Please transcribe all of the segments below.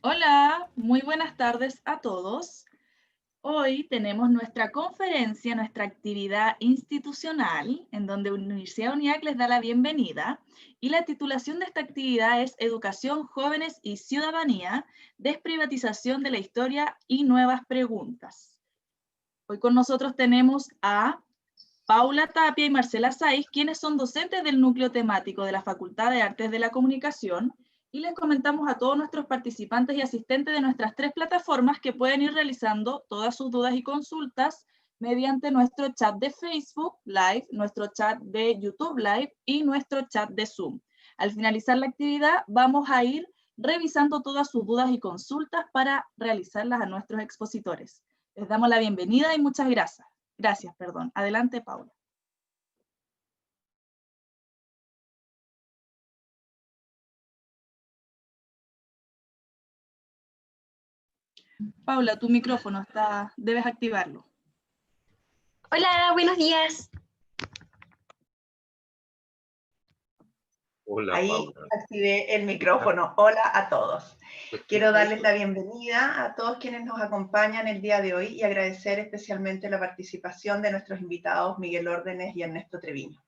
Hola, muy buenas tardes a todos. Hoy tenemos nuestra conferencia, nuestra actividad institucional, en donde Universidad UNIAC les da la bienvenida, y la titulación de esta actividad es Educación, Jóvenes y Ciudadanía, Desprivatización de la Historia y Nuevas Preguntas. Hoy con nosotros tenemos a Paula Tapia y Marcela Saiz, quienes son docentes del núcleo temático de la Facultad de Artes de la Comunicación, y les comentamos a todos nuestros participantes y asistentes de nuestras 3 plataformas que pueden ir realizando todas sus dudas y consultas mediante nuestro chat de Facebook Live, nuestro chat de YouTube Live y nuestro chat de Zoom. Al finalizar la actividad vamos a ir revisando todas sus dudas y consultas para realizarlas a nuestros expositores. Les damos la bienvenida y muchas gracias. Gracias, perdón. Adelante, Paula. Paula, tu micrófono está, debes activarlo. Hola, buenos días. Hola, Ahí Paula. activé el micrófono. Hola a todos. Quiero darles Perfecto. la bienvenida a todos quienes nos acompañan el día de hoy y agradecer especialmente la participación de nuestros invitados Miguel Órdenes y Ernesto Treviño.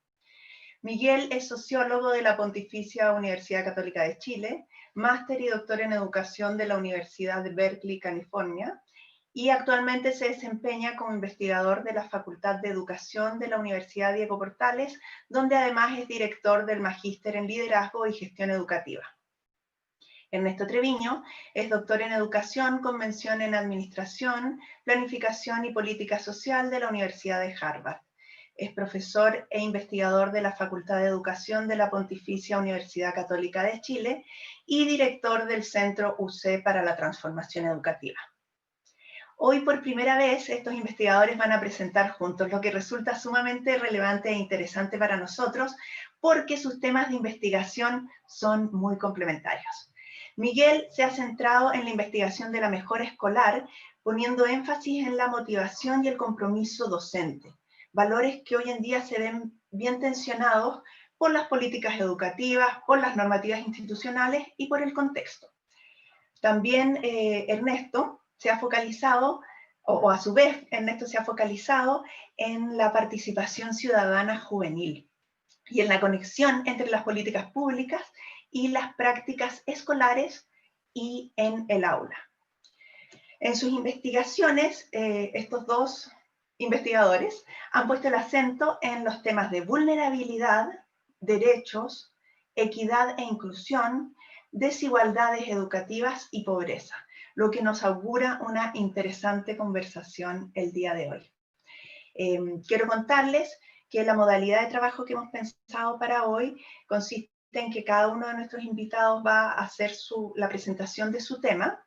Miguel es sociólogo de la Pontificia Universidad Católica de Chile, máster y doctor en educación de la Universidad de Berkeley, California, y actualmente se desempeña como investigador de la Facultad de Educación de la Universidad Diego Portales, donde además es director del Magíster en Liderazgo y Gestión Educativa. Ernesto Treviño es doctor en Educación con mención en Administración, Planificación y Política Social de la Universidad de Harvard. Es profesor e investigador de la Facultad de Educación de la Pontificia Universidad Católica de Chile y director del Centro UC para la Transformación Educativa. Hoy por primera vez estos investigadores van a presentar juntos, lo que resulta sumamente relevante e interesante para nosotros porque sus temas de investigación son muy complementarios. Miguel se ha centrado en la investigación de la mejora escolar, poniendo énfasis en la motivación y el compromiso docente, valores que hoy en día se ven bien tensionados por las políticas educativas, por las normativas institucionales y por el contexto. También Ernesto se ha focalizado, o a su vez Ernesto se ha focalizado en la participación ciudadana juvenil y en la conexión entre las políticas públicas y las prácticas escolares y en el aula. En sus investigaciones, estos dos investigadores han puesto el acento en los temas de vulnerabilidad, derechos, equidad e inclusión, desigualdades educativas y pobreza, lo que nos augura una interesante conversación el día de hoy. Quiero contarles que la modalidad de trabajo que hemos pensado para hoy consiste en que cada uno de nuestros invitados va a hacer la presentación de su tema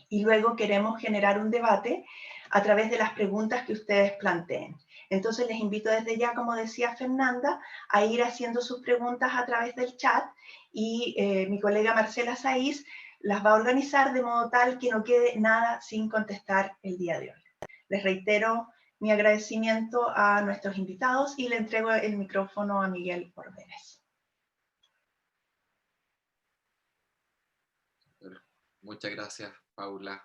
y luego queremos generar un debate a través de las preguntas que ustedes planteen. Entonces les invito desde ya, como decía Fernanda, a ir haciendo sus preguntas a través del chat y mi colega Marcela Saiz las va a organizar de modo tal que no quede nada sin contestar el día de hoy. Les reitero mi agradecimiento a nuestros invitados y le entrego el micrófono a Miguel Órdenes. Muchas gracias, Paula.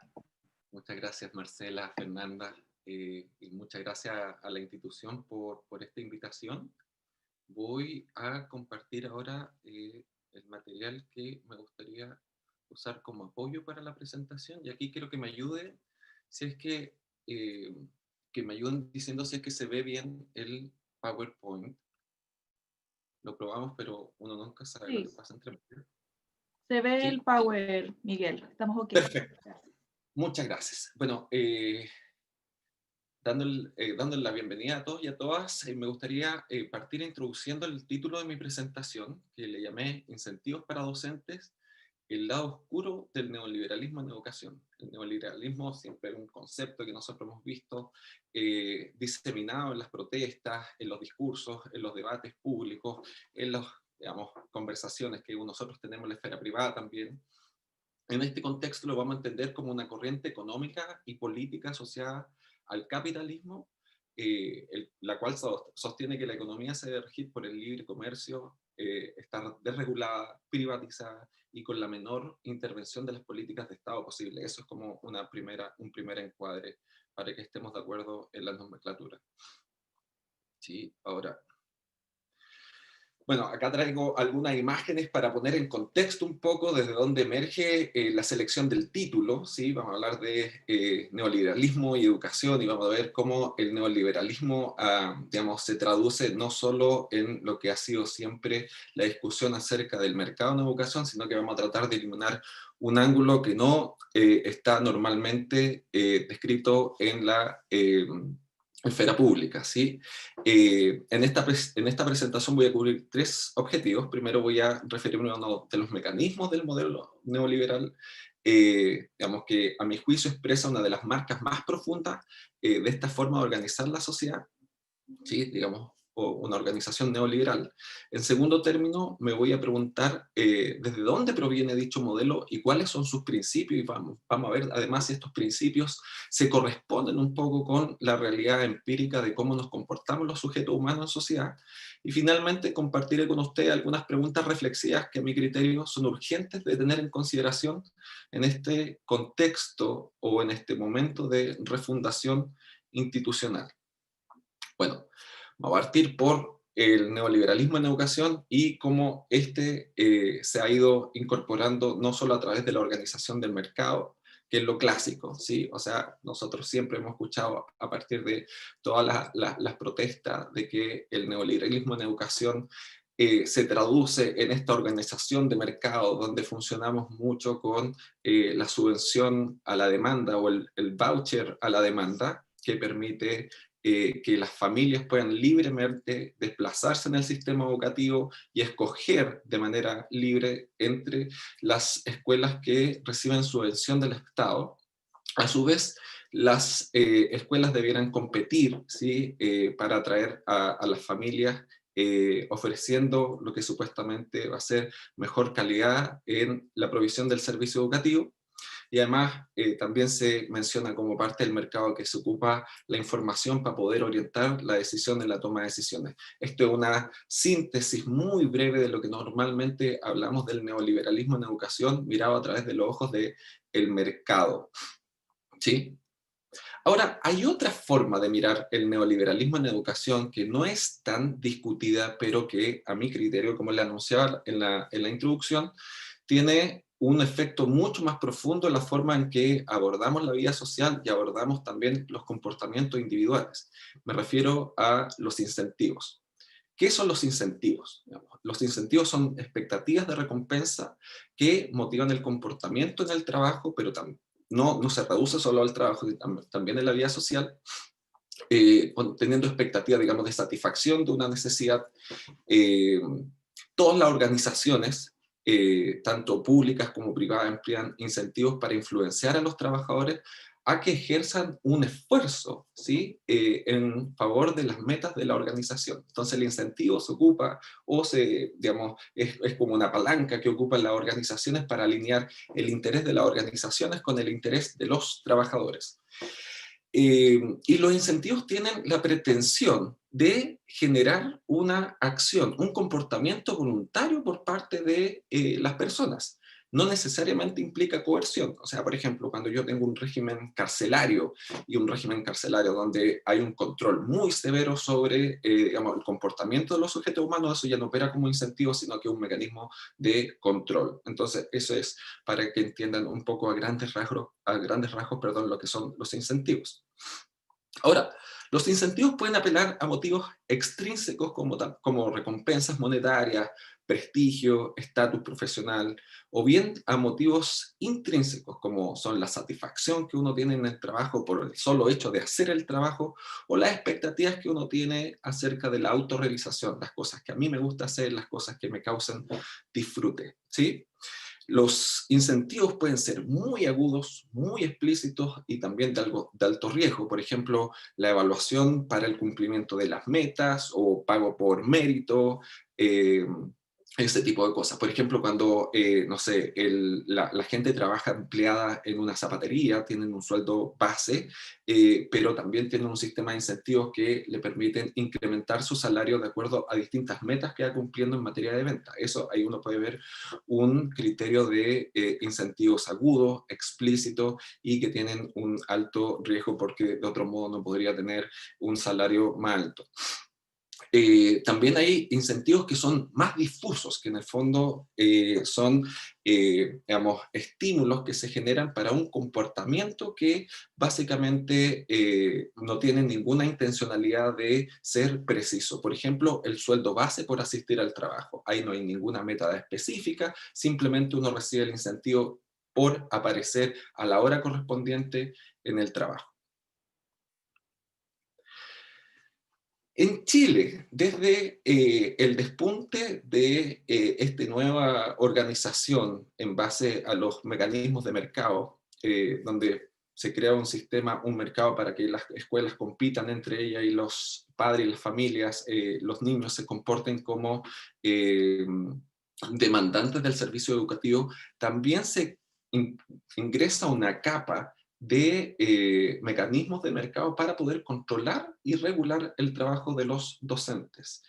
Muchas gracias, Marcela, Fernanda. Y muchas gracias a la institución por esta invitación. Voy a compartir ahora el material que me gustaría usar como apoyo para la presentación. Y aquí quiero que me ayude, si es que me ayuden diciendo si es que se ve bien el PowerPoint. Lo probamos, pero uno nunca sabe lo que pasa entre medio. Se ve ¿Sí? el power, Miguel. Estamos ok. Perfecto. Muchas gracias. Bueno, dándole la bienvenida a todos y a todas, me gustaría partir introduciendo el título de mi presentación, que le llamé Incentivos para docentes, el lado oscuro del neoliberalismo en educación. El neoliberalismo siempre es un concepto que nosotros hemos visto diseminado en las protestas, en los discursos, en los debates públicos, en las, digamos, conversaciones que nosotros tenemos en la esfera privada también. En este contexto lo vamos a entender como una corriente económica y política asociada al capitalismo, la cual sostiene que la economía se debe regir por el libre comercio estar desregulada, privatizada y con la menor intervención de las políticas de Estado posible. Eso es como un primer encuadre para que estemos de acuerdo en la nomenclatura. Sí, ahora... Bueno, acá traigo algunas imágenes para poner en contexto un poco desde dónde emerge la selección del título, ¿sí? Vamos a hablar de neoliberalismo y educación, y vamos a ver cómo el neoliberalismo, digamos, se traduce no solo en lo que ha sido siempre la discusión acerca del mercado en educación, sino que vamos a tratar de eliminar un ángulo que no está normalmente descrito en la... esfera pública, ¿sí? En esta presentación voy a cubrir 3 objetivos. Primero voy a referirme a uno de los mecanismos del modelo neoliberal, digamos que a mi juicio expresa una de las marcas más profundas de esta forma de organizar la sociedad, ¿sí? Digamos, o una organización neoliberal. En segundo término, me voy a preguntar desde dónde proviene dicho modelo y cuáles son sus principios, y vamos a ver además si estos principios se corresponden un poco con la realidad empírica de cómo nos comportamos los sujetos humanos en sociedad. Y finalmente compartiré con ustedes algunas preguntas reflexivas que a mi criterio son urgentes de tener en consideración en este contexto o en este momento de refundación institucional. Bueno, vamos a partir por el neoliberalismo en educación y cómo este se ha ido incorporando no solo a través de la organización del mercado, que es lo clásico, ¿sí? O sea, nosotros siempre hemos escuchado a partir de todas las protestas de que el neoliberalismo en educación se traduce en esta organización de mercado donde funcionamos mucho con la subvención a la demanda o el voucher a la demanda, que permite que las familias puedan libremente desplazarse en el sistema educativo y escoger de manera libre entre las escuelas que reciben subvención del Estado. A su vez, las escuelas debieran competir, ¿sí? Para atraer a las familias, ofreciendo lo que supuestamente va a ser mejor calidad en la provisión del servicio educativo. Y además también se menciona como parte del mercado que se ocupa la información para poder orientar la decisión en la toma de decisiones. Esto es una síntesis muy breve de lo que normalmente hablamos del neoliberalismo en educación, mirado a través de los ojos del mercado, ¿sí? Ahora, hay otra forma de mirar el neoliberalismo en educación que no es tan discutida, pero que a mi criterio, como le anunciaba en la introducción, tiene un efecto mucho más profundo en la forma en que abordamos la vida social y abordamos también los comportamientos individuales. Me refiero a los incentivos. ¿Qué son los incentivos? Los incentivos son expectativas de recompensa que motivan el comportamiento en el trabajo, pero no se reduce solo al trabajo, también en la vida social, teniendo expectativas, digamos, de satisfacción de una necesidad. Todas las organizaciones, tanto públicas como privadas, emplean incentivos para influenciar a los trabajadores a que ejerzan un esfuerzo, ¿sí? En favor de las metas de la organización. Entonces el incentivo se ocupa, o digamos, es como una palanca que ocupan las organizaciones para alinear el interés de las organizaciones con el interés de los trabajadores. Y los incentivos tienen la pretensión de generar una acción, un comportamiento voluntario por parte de las personas. No necesariamente implica coerción. O sea, por ejemplo, cuando yo tengo un régimen carcelario, y un régimen carcelario donde hay un control muy severo sobre digamos, el comportamiento de los sujetos humanos, eso ya no opera como incentivo, sino que es un mecanismo de control. Entonces, eso es para que entiendan un poco a grandes rasgos, perdón, lo que son los incentivos. Ahora, los incentivos pueden apelar a motivos extrínsecos como recompensas monetarias, prestigio, estatus profesional, o bien a motivos intrínsecos como son la satisfacción que uno tiene en el trabajo por el solo hecho de hacer el trabajo, o las expectativas que uno tiene acerca de la autorrealización, las cosas que a mí me gusta hacer, las cosas que me causan disfrute, ¿sí? Los incentivos pueden ser muy agudos, muy explícitos y también de alto riesgo. Por ejemplo, la evaluación para el cumplimiento de las metas o pago por mérito, ese tipo de cosas. Por ejemplo, cuando, no sé, la gente trabaja empleada en una zapatería, tienen un sueldo base, pero también tienen un sistema de incentivos que le permiten incrementar su salario de acuerdo a distintas metas que va cumpliendo en materia de venta. Eso ahí uno puede ver un criterio de incentivos agudos, explícitos y que tienen un alto riesgo porque de otro modo no podría tener un salario más alto. También hay incentivos que son más difusos, que en el fondo son, digamos, estímulos que se generan para un comportamiento que básicamente no tiene ninguna intencionalidad de ser preciso. Por ejemplo, el sueldo base por asistir al trabajo. Ahí no hay ninguna meta específica, simplemente uno recibe el incentivo por aparecer a la hora correspondiente en el trabajo. En Chile, desde el despunte de esta nueva organización en base a los mecanismos de mercado, donde se crea un sistema, un mercado para que las escuelas compitan entre ellas y los padres y las familias, los niños se comporten como demandantes del servicio educativo, también se ingresa una capa de mecanismos de mercado para poder controlar y regular el trabajo de los docentes.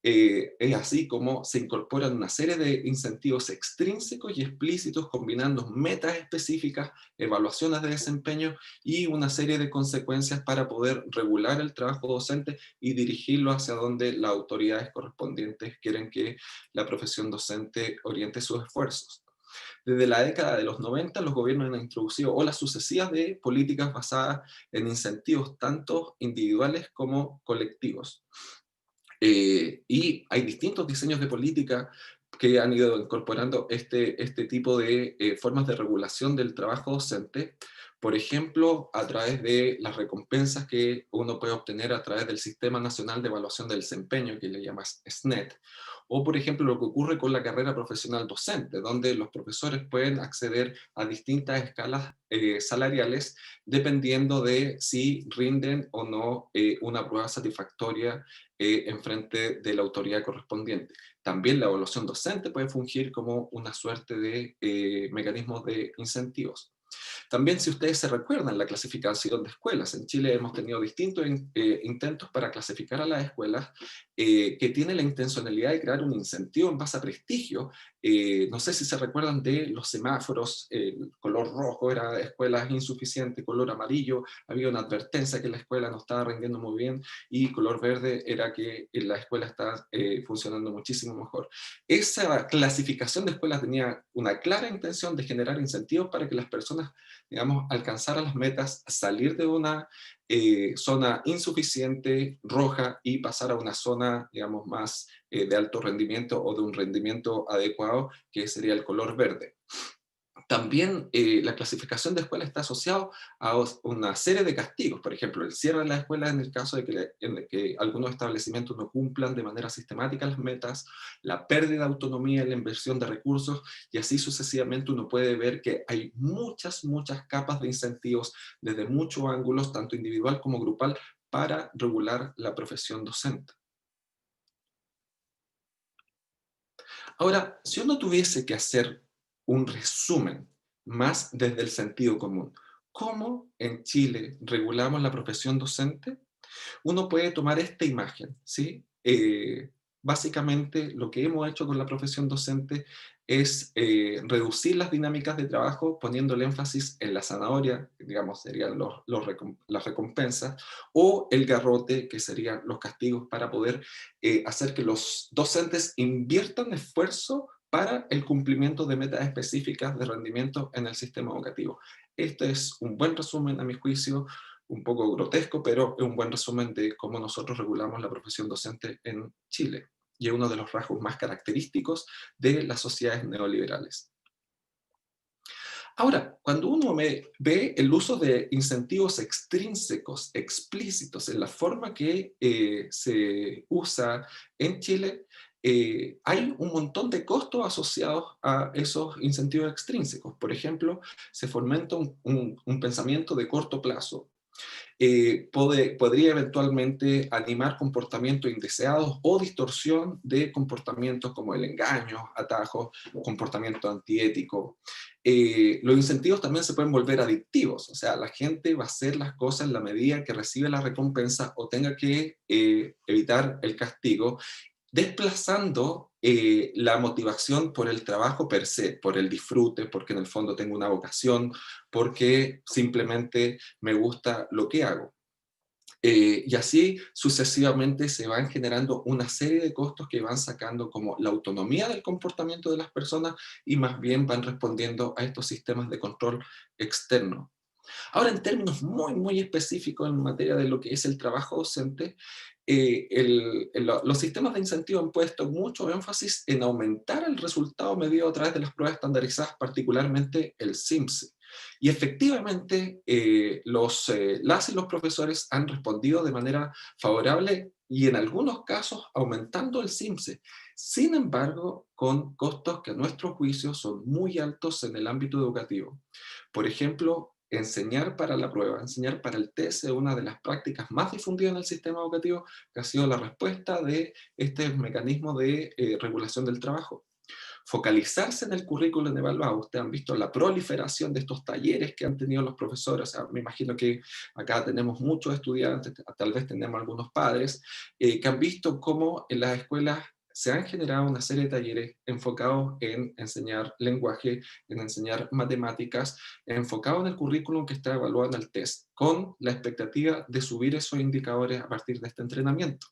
Es así como se incorporan una serie de incentivos extrínsecos y explícitos combinando metas específicas, evaluaciones de desempeño y una serie de consecuencias para poder regular el trabajo docente y dirigirlo hacia donde las autoridades correspondientes quieren que la profesión docente oriente sus esfuerzos. Desde la década de los 90, los gobiernos han introducido olas sucesivas de políticas basadas en incentivos tanto individuales como colectivos. Y hay distintos diseños de política que han ido incorporando este tipo de formas de regulación del trabajo docente, por ejemplo, a través de las recompensas que uno puede obtener a través del Sistema Nacional de Evaluación del Desempeño, que le llamas SNED, o por ejemplo lo que ocurre con la carrera profesional docente, donde los profesores pueden acceder a distintas escalas salariales dependiendo de si rinden o no una prueba satisfactoria en frente de la autoridad correspondiente. También la evaluación docente puede fungir como una suerte de mecanismo de incentivos. También, si ustedes se recuerdan, la clasificación de escuelas. En Chile hemos tenido distintos intentos para clasificar a las escuelas que tienen la intencionalidad de crear un incentivo en base a prestigio. No sé si se recuerdan de los semáforos, el color rojo era escuelas insuficientes, color amarillo había una advertencia que la escuela no estaba rindiendo muy bien y color verde era que la escuela está funcionando muchísimo mejor. Esa clasificación de escuelas tenía una clara intención de generar incentivos para que las personas, digamos, alcanzaran las metas, salir de una zona insuficiente, roja, y pasar a una zona, digamos, más de alto rendimiento o de un rendimiento adecuado, que sería el color verde. También la clasificación de escuela está asociada a una serie de castigos, por ejemplo, el cierre de la escuela en el caso de que algunos establecimientos no cumplan de manera sistemática las metas, la pérdida de autonomía en la inversión de recursos, y así sucesivamente uno puede ver que hay muchas capas de incentivos desde muchos ángulos, tanto individual como grupal, para regular la profesión docente. Ahora, si uno tuviese que hacer un resumen más desde el sentido común, ¿cómo en Chile regulamos la profesión docente? Uno puede tomar esta imagen, ¿sí? Básicamente lo que hemos hecho con la profesión docente es reducir las dinámicas de trabajo poniendo el énfasis en la zanahoria, que digamos serían las recompensas, o el garrote, que serían los castigos, para poder hacer que los docentes inviertan esfuerzo para el cumplimiento de metas específicas de rendimiento en el sistema educativo. Este es un buen resumen, a mi juicio, un poco grotesco, pero es un buen resumen de cómo nosotros regulamos la profesión docente en Chile, y es uno de los rasgos más característicos de las sociedades neoliberales. Ahora, cuando uno ve el uso de incentivos extrínsecos, explícitos, en la forma que se usa en Chile, hay un montón de costos asociados a esos incentivos extrínsecos. Por ejemplo, se fomenta un pensamiento de corto plazo. podría eventualmente animar comportamientos indeseados o distorsión de comportamientos como el engaño, atajos, comportamiento antiético. Los incentivos también se pueden volver adictivos, o sea, la gente va a hacer las cosas en la medida que recibe la recompensa o tenga que evitar el castigo, desplazando la motivación por el trabajo per se, por el disfrute, porque en el fondo tengo una vocación, porque simplemente me gusta lo que hago. Y así sucesivamente se van generando una serie de costos que van sacando como la autonomía del comportamiento de las personas y más bien van respondiendo a estos sistemas de control externo. Ahora, en términos muy específicos en materia de lo que es el trabajo docente, los sistemas de incentivo han puesto mucho énfasis en aumentar el resultado medido a través de las pruebas estandarizadas, particularmente el CIMSE. Y efectivamente, las y los profesores han respondido de manera favorable y en algunos casos aumentando el CIMSE. Sin embargo, con costos que a nuestro juicio son muy altos en el ámbito educativo. Por ejemplo, enseñar para la prueba, enseñar para el test es una de las prácticas más difundidas en el sistema educativo, que ha sido la respuesta de este mecanismo de regulación del trabajo. Focalizarse en el currículum evaluado. Ustedes han visto la proliferación de estos talleres que han tenido los profesores. O sea, me imagino que acá tenemos muchos estudiantes, tal vez tenemos algunos padres, que han visto cómo en las escuelas se han generado una serie de talleres enfocados en enseñar lenguaje, en enseñar matemáticas, enfocados en el currículum que está evaluado en el test, con la expectativa de subir esos indicadores a partir de este entrenamiento.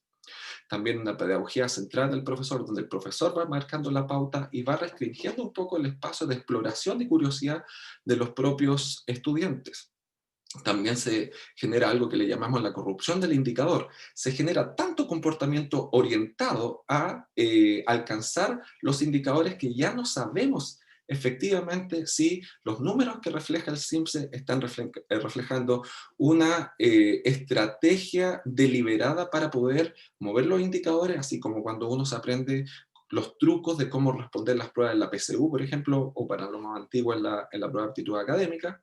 También una pedagogía central del profesor, donde el profesor va marcando la pauta y va restringiendo un poco el espacio de exploración y curiosidad de los propios estudiantes. También se genera algo que le llamamos la corrupción del indicador. Se genera tanto comportamiento orientado a alcanzar los indicadores que ya no sabemos efectivamente si los números que refleja el CIMSE están reflejando una estrategia deliberada para poder mover los indicadores, así como cuando uno se aprende los trucos de cómo responder las pruebas en la PSU, por ejemplo, o para lo más antiguo en la prueba de aptitud académica.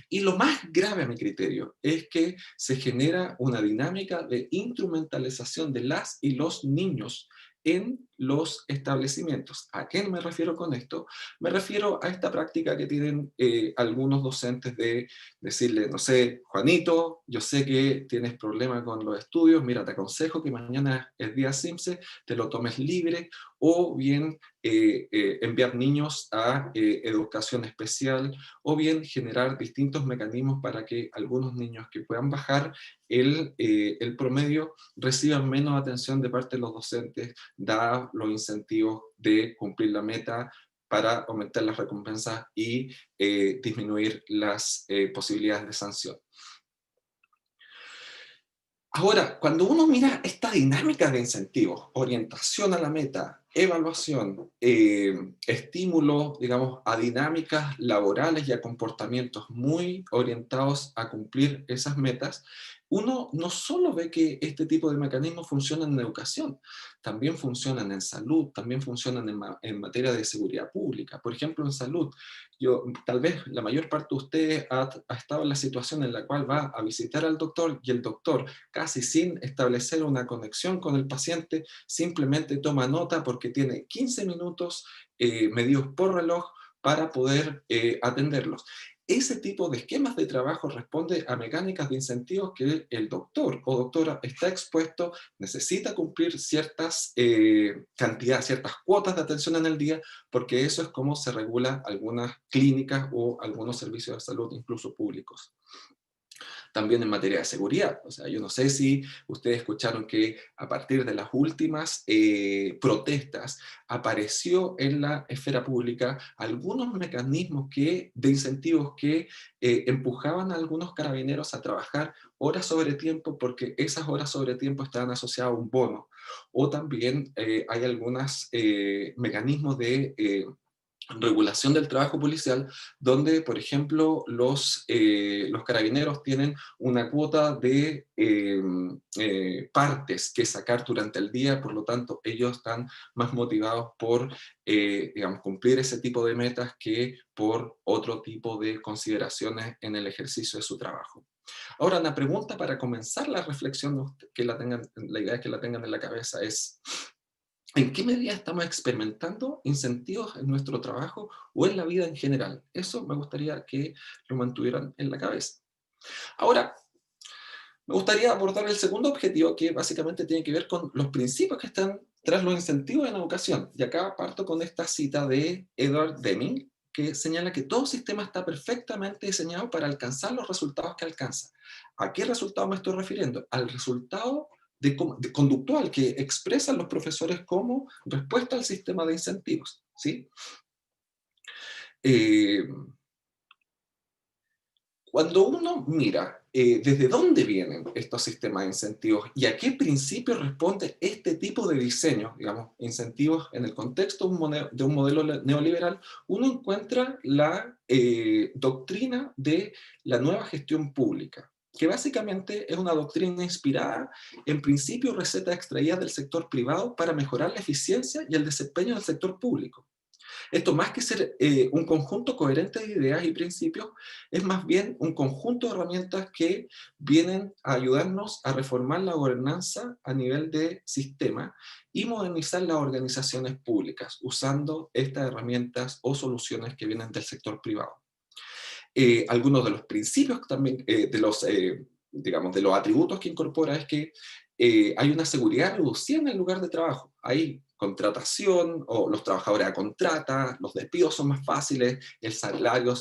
Y lo más grave a mi criterio es que se genera una dinámica de instrumentalización de las y los niños en los establecimientos. ¿A qué me refiero con esto? Me refiero a esta práctica que tienen algunos docentes de decirle, no sé, Juanito, yo sé que tienes problemas con los estudios, mira, te aconsejo que mañana es día CIMSE, te lo tomes libre, o bien enviar niños a educación especial, o bien generar distintos mecanismos para que algunos niños que puedan bajar el promedio reciban menos atención de parte de los docentes, dados los incentivos de cumplir la meta para aumentar las recompensas y disminuir las posibilidades de sanción. Ahora, cuando uno mira esta dinámica de incentivos, orientación a la meta, evaluación, estímulo, digamos, a dinámicas laborales y a comportamientos muy orientados a cumplir esas metas, uno no solo ve que este tipo de mecanismos funcionan en educación, también funcionan en salud, también funcionan en materia de seguridad pública. Por ejemplo, en salud, tal vez la mayor parte de ustedes ha estado en la situación en la cual va a visitar al doctor y el doctor, casi sin establecer una conexión con el paciente, simplemente toma nota porque tiene 15 minutos medidos por reloj para poder atenderlos. Ese tipo de esquemas de trabajo responde a mecánicas de incentivos que el doctor o doctora está expuesto, necesita cumplir ciertas cantidades, ciertas cuotas de atención en el día, porque eso es como se regula algunas clínicas o algunos servicios de salud, incluso públicos. También en materia de seguridad. O sea, yo no sé si ustedes escucharon que a partir de las últimas protestas apareció en la esfera pública algunos mecanismos de incentivos que empujaban a algunos carabineros a trabajar horas sobre tiempo porque esas horas sobre tiempo estaban asociadas a un bono. O también hay algunos mecanismos de regulación del trabajo policial, donde, por ejemplo, los carabineros tienen una cuota de partes que sacar durante el día, por lo tanto, ellos están más motivados por, digamos, cumplir ese tipo de metas que por otro tipo de consideraciones en el ejercicio de su trabajo. Ahora, una pregunta para comenzar la reflexión, que la tengan, la idea es que la tengan en la cabeza es, ¿en qué medida estamos experimentando incentivos en nuestro trabajo o en la vida en general? Eso me gustaría que lo mantuvieran en la cabeza. Ahora, me gustaría abordar el segundo objetivo, que básicamente tiene que ver con los principios que están tras los incentivos en educación. Y acá parto con esta cita de Edward Deming, que señala que todo sistema está perfectamente diseñado para alcanzar los resultados que alcanza. ¿A qué resultado me estoy refiriendo? Al resultado de conductual que expresan los profesores como respuesta al sistema de incentivos, ¿sí? Cuando uno mira desde dónde vienen estos sistemas de incentivos y a qué principio responde este tipo de diseño, digamos, incentivos en el contexto de un modelo neoliberal, uno encuentra la doctrina de la nueva gestión pública, que básicamente es una doctrina inspirada en principios y recetas extraídas del sector privado para mejorar la eficiencia y el desempeño del sector público. Esto, más que ser un conjunto coherente de ideas y principios, es más bien un conjunto de herramientas que vienen a ayudarnos a reformar la gobernanza a nivel de sistema y modernizar las organizaciones públicas, usando estas herramientas o soluciones que vienen del sector privado. Algunos de los principios también, digamos, de los atributos que incorpora es que hay una seguridad reducida en el lugar de trabajo. Hay contratación, o los trabajadores a contrata, los despidos son más fáciles, el salario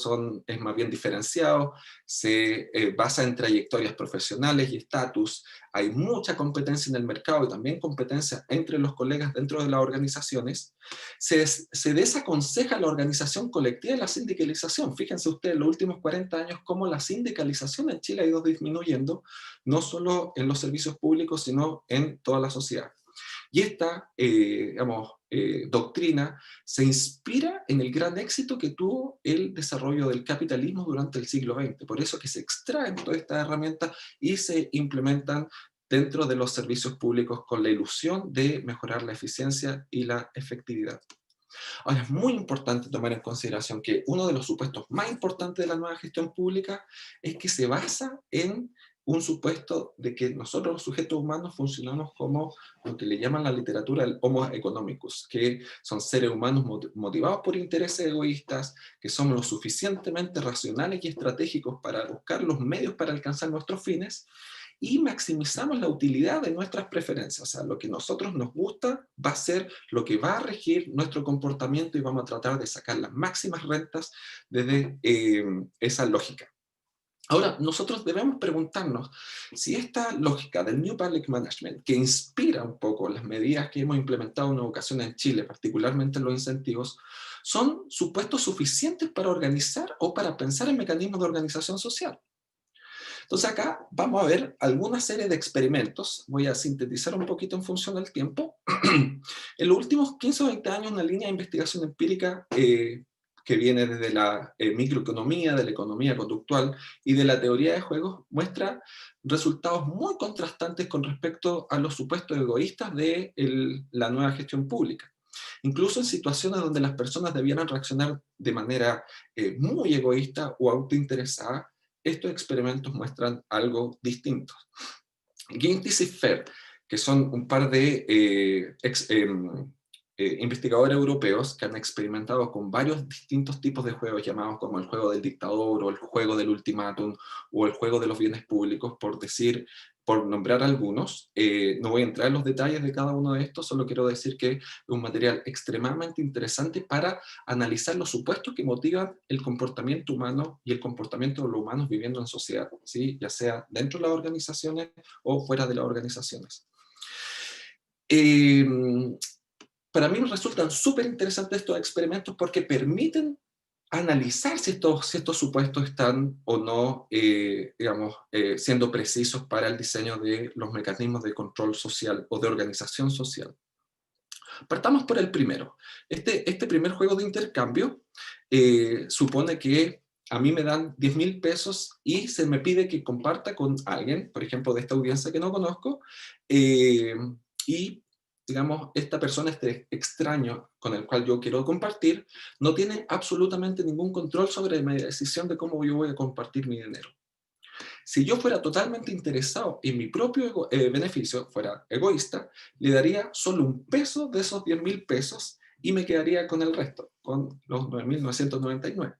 es más bien diferenciado, se basa en trayectorias profesionales y estatus, hay mucha competencia en el mercado y también competencia entre los colegas dentro de las organizaciones. Se desaconseja la organización colectiva y la sindicalización. Fíjense ustedes, en los últimos 40 años, cómo la sindicalización en Chile ha ido disminuyendo, no solo en los servicios públicos, sino en toda la sociedad. Y esta, doctrina se inspira en el gran éxito que tuvo el desarrollo del capitalismo durante el siglo XX. Por eso que se extraen todas estas herramientas y se implementan dentro de los servicios públicos con la ilusión de mejorar la eficiencia y la efectividad. Ahora, es muy importante tomar en consideración que uno de los supuestos más importantes de la nueva gestión pública es que se basa en un supuesto de que nosotros los sujetos humanos funcionamos como lo que le llaman la literatura el homo economicus, que son seres humanos motivados por intereses egoístas, que somos lo suficientemente racionales y estratégicos para buscar los medios para alcanzar nuestros fines, y maximizamos la utilidad de nuestras preferencias. O sea, lo que a nosotros nos gusta va a ser lo que va a regir nuestro comportamiento y vamos a tratar de sacar las máximas rentas desde esa lógica. Ahora, nosotros debemos preguntarnos si esta lógica del New Public Management, que inspira un poco las medidas que hemos implementado en educación en Chile, particularmente en los incentivos, son supuestos suficientes para organizar o para pensar en mecanismos de organización social. Entonces acá vamos a ver alguna serie de experimentos, voy a sintetizar un poquito en función del tiempo. En los últimos 15 o 20 años, una línea de investigación empírica que viene desde la microeconomía, de la economía conductual y de la teoría de juegos, muestra resultados muy contrastantes con respecto a los supuestos egoístas de la nueva gestión pública. Incluso en situaciones donde las personas debieran reaccionar de manera muy egoísta o autointeresada, estos experimentos muestran algo distinto. Gintis y Fer, que son un par de investigadores europeos que han experimentado con varios distintos tipos de juegos llamados como el juego del dictador o el juego del ultimátum o el juego de los bienes públicos, por nombrar algunos. No voy a entrar en los detalles de cada uno de estos, solo quiero decir que es un material extremadamente interesante para analizar los supuestos que motivan el comportamiento humano y el comportamiento de los humanos viviendo en sociedad, ¿sí? Ya sea dentro de las organizaciones o fuera de las organizaciones. Para mí me resultan súper interesantes estos experimentos porque permiten analizar si estos supuestos están o no, siendo precisos para el diseño de los mecanismos de control social o de organización social. Partamos por el primero. Este primer juego de intercambio supone que a mí me dan 10.000 pesos y se me pide que comparta con alguien, por ejemplo, de esta audiencia que no conozco, y digamos, esta persona, este extraño con el cual yo quiero compartir, no tiene absolutamente ningún control sobre mi decisión de cómo yo voy a compartir mi dinero. Si yo fuera totalmente interesado en mi propio beneficio, fuera egoísta, le daría solo un peso de esos 10.000 pesos y me quedaría con el resto, con los 9.999.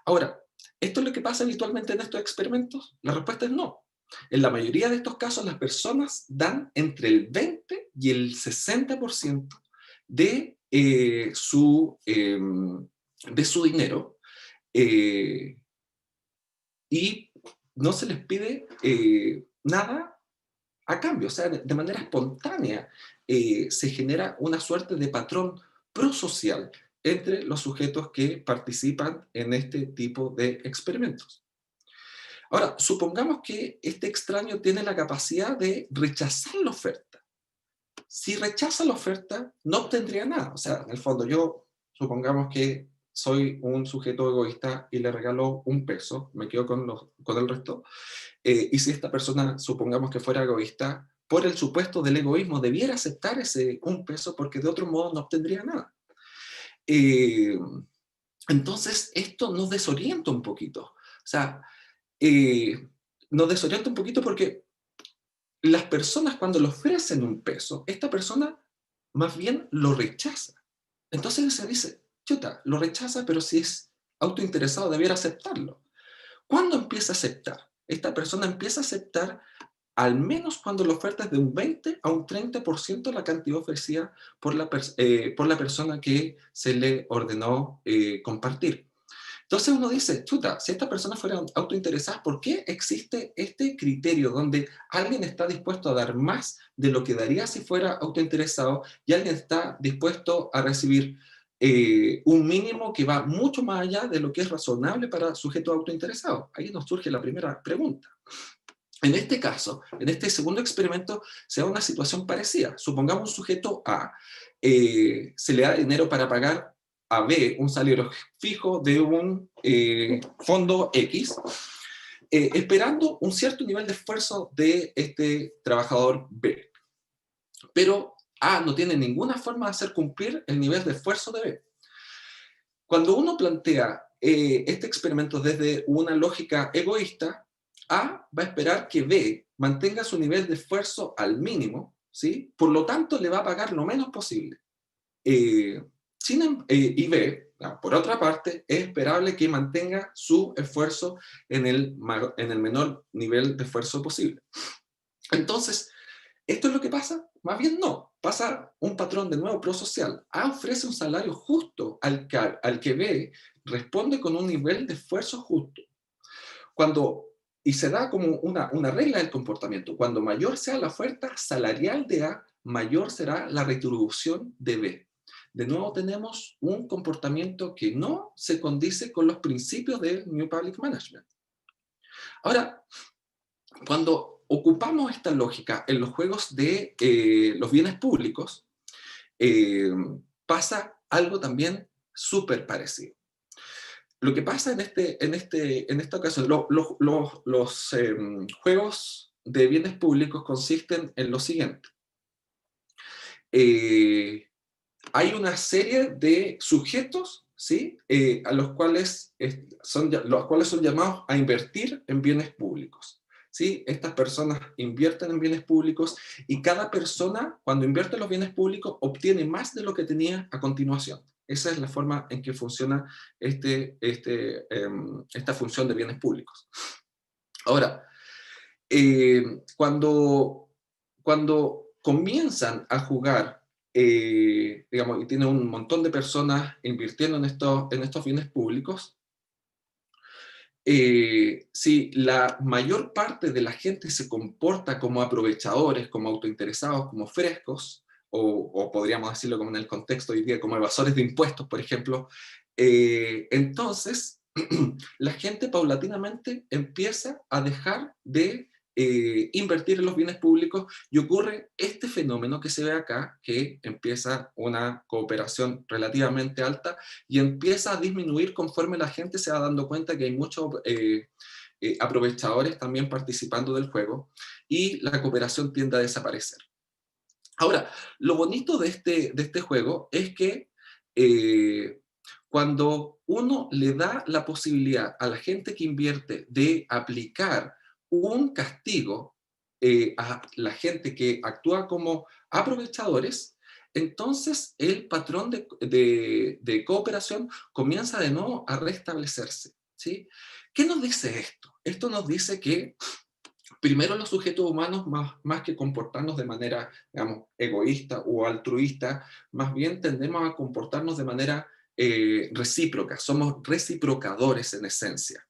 Ahora, ¿esto es lo que pasa habitualmente en estos experimentos? La respuesta es no. En la mayoría de estos casos, las personas dan entre el 20 y el 60% de, de su dinero, y no se les pide nada a cambio. O sea, de manera espontánea se genera una suerte de patrón prosocial entre los sujetos que participan en este tipo de experimentos. Ahora, supongamos que este extraño tiene la capacidad de rechazar la oferta. Si rechaza la oferta, no obtendría nada. O sea, en el fondo, yo supongamos que soy un sujeto egoísta y le regalo un peso, me quedo con el resto. Y si esta persona, supongamos que fuera egoísta, por el supuesto del egoísmo, debiera aceptar ese un peso porque de otro modo no obtendría nada. Entonces, esto nos desorienta un poquito. O sea, nos desorienta un poquito porque las personas cuando le ofrecen un peso, esta persona más bien lo rechaza. Entonces se dice, chuta, lo rechaza, pero si es autointeresado debiera aceptarlo. ¿Cuándo empieza a aceptar? Esta persona empieza a aceptar al menos cuando la oferta es de un 20 a un 30% la cantidad ofrecida por la persona que se le ordenó compartir. Entonces uno dice, chuta, si esta persona fuera autointeresada, ¿por qué existe este criterio donde alguien está dispuesto a dar más de lo que daría si fuera autointeresado y alguien está dispuesto a recibir un mínimo que va mucho más allá de lo que es razonable para sujetos autointeresados? Ahí nos surge la primera pregunta. En este caso, en este segundo experimento, se da una situación parecida. Supongamos un sujeto A, se le da dinero para pagar a B un salario fijo de un fondo X, esperando un cierto nivel de esfuerzo de este trabajador B. Pero A no tiene ninguna forma de hacer cumplir el nivel de esfuerzo de B. Cuando uno plantea este experimento desde una lógica egoísta, A va a esperar que B mantenga su nivel de esfuerzo al mínimo, ¿sí? Por lo tanto, le va a pagar lo menos posible. Y B, por otra parte, es esperable que mantenga su esfuerzo en el menor nivel de esfuerzo posible. Entonces, ¿esto es lo que pasa? Más bien no. Pasa un patrón de nuevo prosocial. A ofrece un salario justo al que B responde con un nivel de esfuerzo justo. Y se da como una regla del comportamiento. Cuando mayor sea la oferta salarial de A, mayor será la retribución de B. De nuevo tenemos un comportamiento que no se condice con los principios del New Public Management. Ahora, cuando ocupamos esta lógica en los juegos de los bienes públicos, pasa algo también súper parecido. Lo que pasa en esta ocasión, los juegos de bienes públicos consisten en lo siguiente. Hay una serie de sujetos, ¿sí? A los cuales son llamados a invertir en bienes públicos, ¿sí? Estas personas invierten en bienes públicos y cada persona, cuando invierte en los bienes públicos, obtiene más de lo que tenía a continuación. Esa es la forma en que funciona esta función de bienes públicos. Ahora, cuando comienzan a jugar, digamos, y tiene un montón de personas invirtiendo en estos bienes públicos, si la mayor parte de la gente se comporta como aprovechadores, como autointeresados, como frescos, o podríamos decirlo como en el contexto hoy día, como evasores de impuestos, por ejemplo, entonces la gente paulatinamente empieza a dejar de invertir en los bienes públicos y ocurre este fenómeno que se ve acá, que empieza una cooperación relativamente alta y empieza a disminuir conforme la gente se va dando cuenta que hay muchos aprovechadores también participando del juego y la cooperación tiende a desaparecer. Ahora, lo bonito de este juego es que Cuando uno le da la posibilidad a la gente que invierte de aplicar un castigo a la gente que actúa como aprovechadores, entonces el patrón de cooperación comienza de nuevo a restablecerse, ¿sí? ¿Qué nos dice esto? Esto nos dice que primero los sujetos humanos, más que comportarnos de manera, digamos, egoísta o altruista, más bien tendemos a comportarnos de manera recíproca, somos reciprocadores en esencia.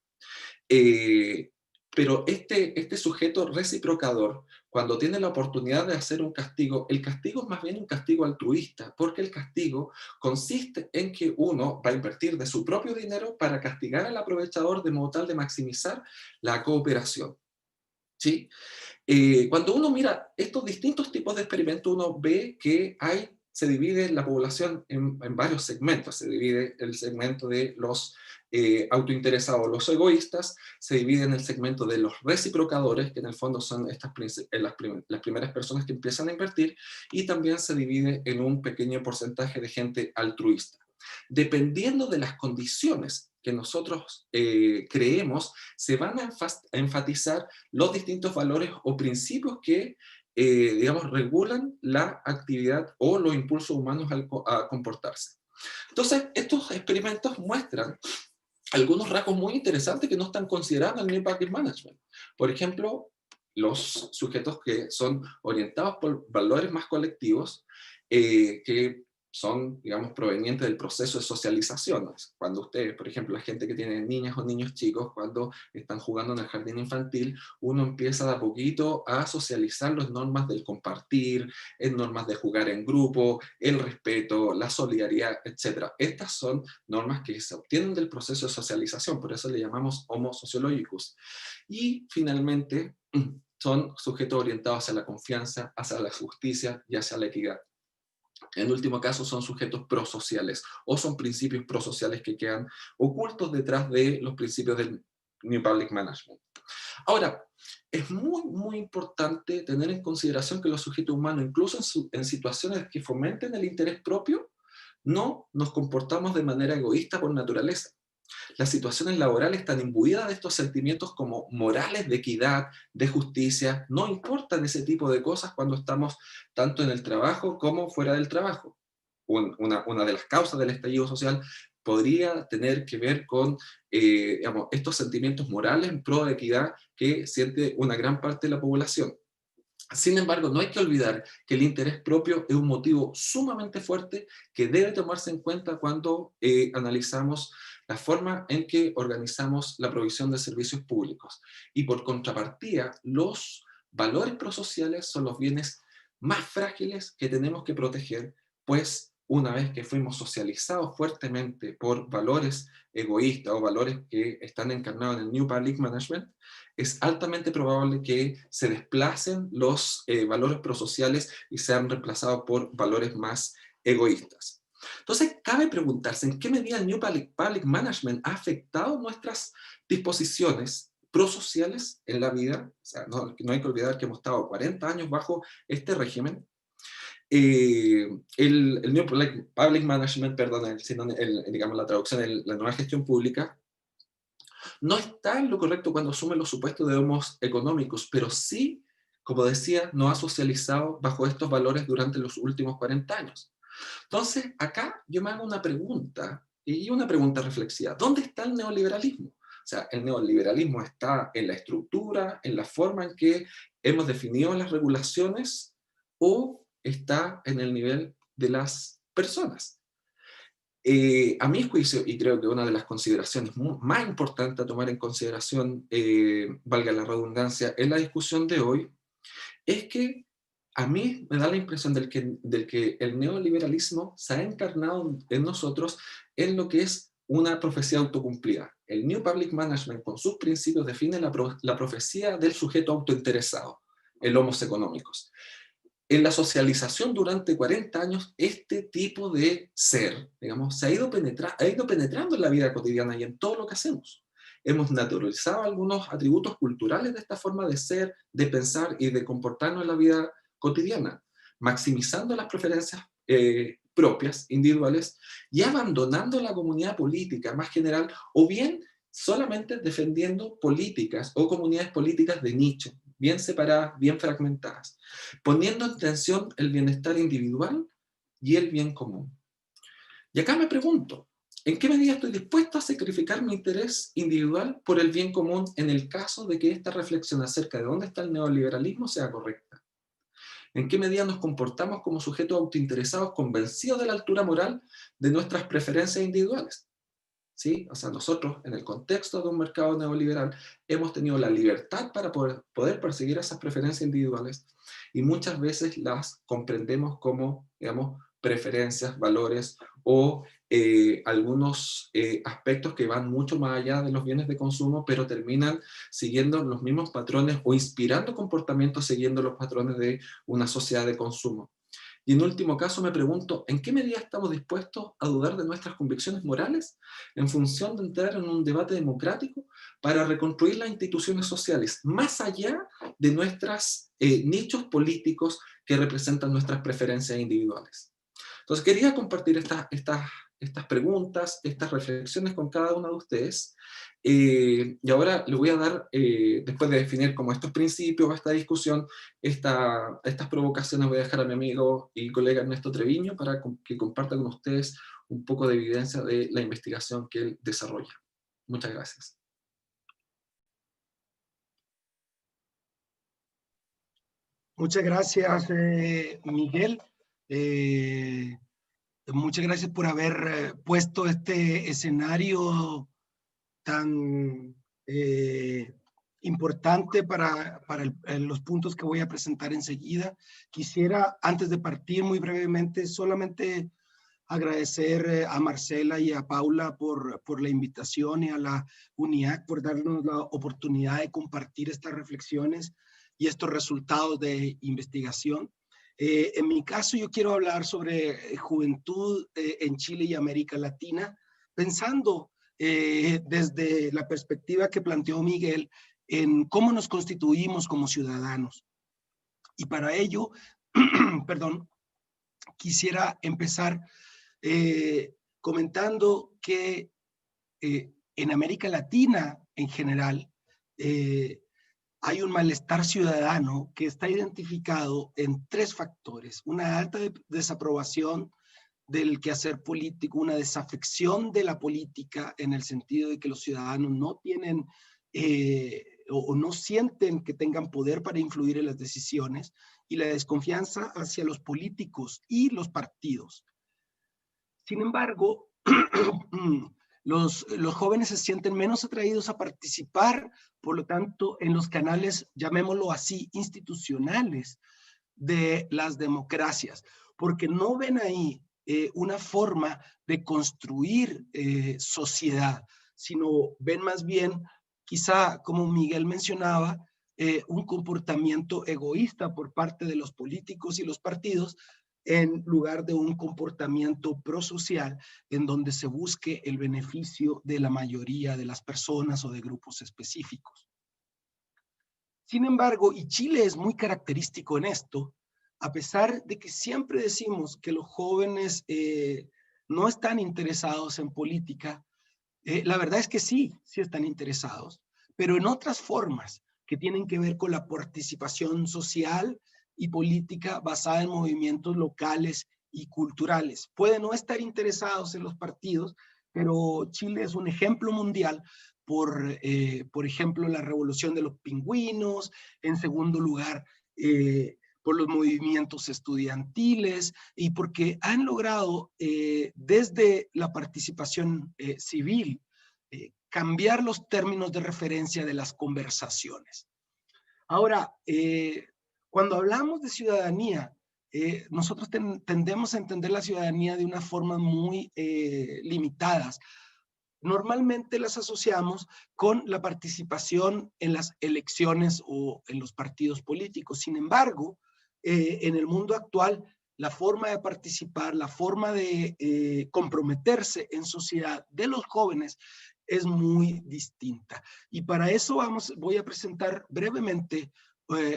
Eh, pero este sujeto reciprocador, cuando tiene la oportunidad de hacer un castigo, el castigo es más bien un castigo altruista, porque el castigo consiste en que uno va a invertir de su propio dinero para castigar al aprovechador de modo tal de maximizar la cooperación, ¿sí? Cuando uno mira estos distintos tipos de experimentos, uno ve que se divide la población en varios segmentos. Se divide el segmento de los autointeresados, los egoístas, se divide en el segmento de los reciprocadores, que en el fondo son las primeras personas que empiezan a invertir, y también se divide en un pequeño porcentaje de gente altruista. Dependiendo de las condiciones que nosotros creemos, se van a enfatizar los distintos valores o principios que, digamos, regulan la actividad o los impulsos humanos a comportarse. Entonces, estos experimentos muestran algunos rasgos muy interesantes que no están considerados en el New Public Management. Por ejemplo, los sujetos que son orientados por valores más colectivos, que son, digamos, provenientes del proceso de socialización. Cuando ustedes, por ejemplo, la gente que tiene niñas o niños chicos, cuando están jugando en el jardín infantil, uno empieza de a poquito a socializar las normas del compartir, en normas de jugar en grupo, el respeto, la solidaridad, etc. Estas son normas que se obtienen del proceso de socialización, por eso le llamamos Homo sociologicus. Y finalmente, son sujetos orientados hacia la confianza, hacia la justicia y hacia la equidad. En último caso, son sujetos prosociales o son principios prosociales que quedan ocultos detrás de los principios del New Public Management. Ahora, es muy, muy importante tener en consideración que los sujetos humanos, incluso en situaciones que fomenten el interés propio, no nos comportamos de manera egoísta por naturaleza. Las situaciones laborales están imbuidas de estos sentimientos como morales de equidad, de justicia. No importan ese tipo de cosas cuando estamos tanto en el trabajo como fuera del trabajo. Una de las causas del estallido social podría tener que ver con digamos, estos sentimientos morales en pro de equidad que siente una gran parte de la población. Sin embargo, no hay que olvidar que el interés propio es un motivo sumamente fuerte que debe tomarse en cuenta cuando analizamos la forma en que organizamos la provisión de servicios públicos. Y por contrapartida, los valores prosociales son los bienes más frágiles que tenemos que proteger, pues una vez que fuimos socializados fuertemente por valores egoístas o valores que están encarnados en el New Public Management, es altamente probable que se desplacen los valores prosociales y sean reemplazados por valores más egoístas. Entonces, cabe preguntarse en qué medida el New Public Management ha afectado nuestras disposiciones prosociales en la vida. O sea, no hay que olvidar que hemos estado 40 años bajo este régimen. El New Public Management, perdón, digamos la traducción de la nueva gestión pública, no está en lo correcto cuando asume los supuestos de homos económicos, pero sí, como decía, no ha socializado bajo estos valores durante los últimos 40 años. Entonces, acá yo me hago una pregunta, y una pregunta reflexiva. ¿Dónde está el neoliberalismo? O sea, ¿el neoliberalismo está en la estructura, en la forma en que hemos definido las regulaciones, o está en el nivel de las personas? A mi juicio, y creo que una de las consideraciones más importantes a tomar en consideración, valga la redundancia, en la discusión de hoy, es que a mí me da la impresión del que el neoliberalismo se ha encarnado en nosotros en lo que es una profecía autocumplida. El New Public Management, con sus principios, define la profecía del sujeto autointeresado, el homos económicos. En la socialización durante 40 años, este tipo de ser, digamos, ha ido penetrando en la vida cotidiana y en todo lo que hacemos. Hemos naturalizado algunos atributos culturales de esta forma de ser, de pensar y de comportarnos en la vida cotidiana, maximizando las preferencias propias, individuales, y abandonando la comunidad política más general, o bien solamente defendiendo políticas o comunidades políticas de nicho, bien separadas, bien fragmentadas, poniendo en tensión el bienestar individual y el bien común. Y acá me pregunto, ¿en qué medida estoy dispuesto a sacrificar mi interés individual por el bien común en el caso de que esta reflexión acerca de dónde está el neoliberalismo sea correcta? ¿En qué medida nos comportamos como sujetos autointeresados convencidos de la altura moral de nuestras preferencias individuales? ¿Sí? O sea, nosotros, en el contexto de un mercado neoliberal, hemos tenido la libertad para poder perseguir esas preferencias individuales y muchas veces las comprendemos como, digamos, preferencias, valores o algunos aspectos que van mucho más allá de los bienes de consumo, pero terminan siguiendo los mismos patrones o inspirando comportamientos siguiendo los patrones de una sociedad de consumo. Y en último caso me pregunto, ¿en qué medida estamos dispuestos a dudar de nuestras convicciones morales en función de entrar en un debate democrático para reconstruir las instituciones sociales, más allá de nuestros nichos políticos que representan nuestras preferencias individuales? Entonces quería compartir estas preguntas, estas reflexiones con cada uno de ustedes. Y ahora le voy a dar, después de definir como estos principios, esta discusión, estas provocaciones, voy a dejar a mi amigo y colega Ernesto Treviño para que comparta con ustedes un poco de evidencia de la investigación que él desarrolla. Muchas gracias. Muchas gracias, Miguel. Muchas gracias por haber puesto este escenario tan importante para los puntos que voy a presentar enseguida. Quisiera, antes de partir muy brevemente, solamente agradecer a Marcela y a Paula por la invitación y a la UNIAC por darnos la oportunidad de compartir estas reflexiones y estos resultados de investigación. En mi caso, yo quiero hablar sobre juventud en Chile y América Latina, pensando desde la perspectiva que planteó Miguel en cómo nos constituimos como ciudadanos. Y para ello, perdón, quisiera empezar comentando que en América Latina en general hay un malestar ciudadano que está identificado en tres factores: una alta desaprobación del quehacer político, una desafección de la política en el sentido de que los ciudadanos no tienen o no sienten que tengan poder para influir en las decisiones, y la desconfianza hacia los políticos y los partidos. Sin embargo, los jóvenes se sienten menos atraídos a participar, por lo tanto, en los canales, llamémoslo así, institucionales de las democracias, porque no ven ahí una forma de construir sociedad, sino ven más bien, quizá como Miguel mencionaba, un comportamiento egoísta por parte de los políticos y los partidos, en lugar de un comportamiento prosocial en donde se busque el beneficio de la mayoría de las personas o de grupos específicos. Sin embargo, y Chile es muy característico en esto, a pesar de que siempre decimos que los jóvenes no están interesados en política, la verdad es que sí están interesados, pero en otras formas que tienen que ver con la participación social y política basada en movimientos locales y culturales. Pueden no estar interesados en los partidos, pero Chile es un ejemplo mundial por ejemplo, la revolución de los pingüinos, en segundo lugar, por los movimientos estudiantiles y porque han logrado desde la participación civil cambiar los términos de referencia de las conversaciones. Ahora, cuando hablamos de ciudadanía, nosotros tendemos a entender la ciudadanía de una forma muy limitada. Normalmente las asociamos con la participación en las elecciones o en los partidos políticos. Sin embargo, en el mundo actual, la forma de participar, la forma de comprometerse en sociedad de los jóvenes es muy distinta. Y para eso voy a presentar brevemente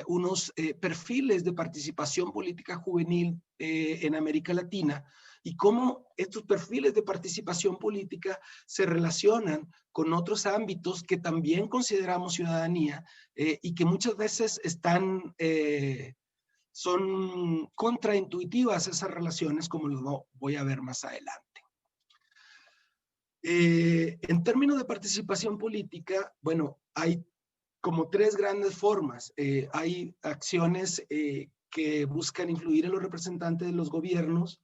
unos perfiles de participación política juvenil en América Latina y cómo estos perfiles de participación política se relacionan con otros ámbitos que también consideramos ciudadanía y que muchas veces son contraintuitivas esas relaciones, como lo voy a ver más adelante. En términos de participación política, bueno, hay como tres grandes formas. Hay acciones que buscan influir en los representantes de los gobiernos,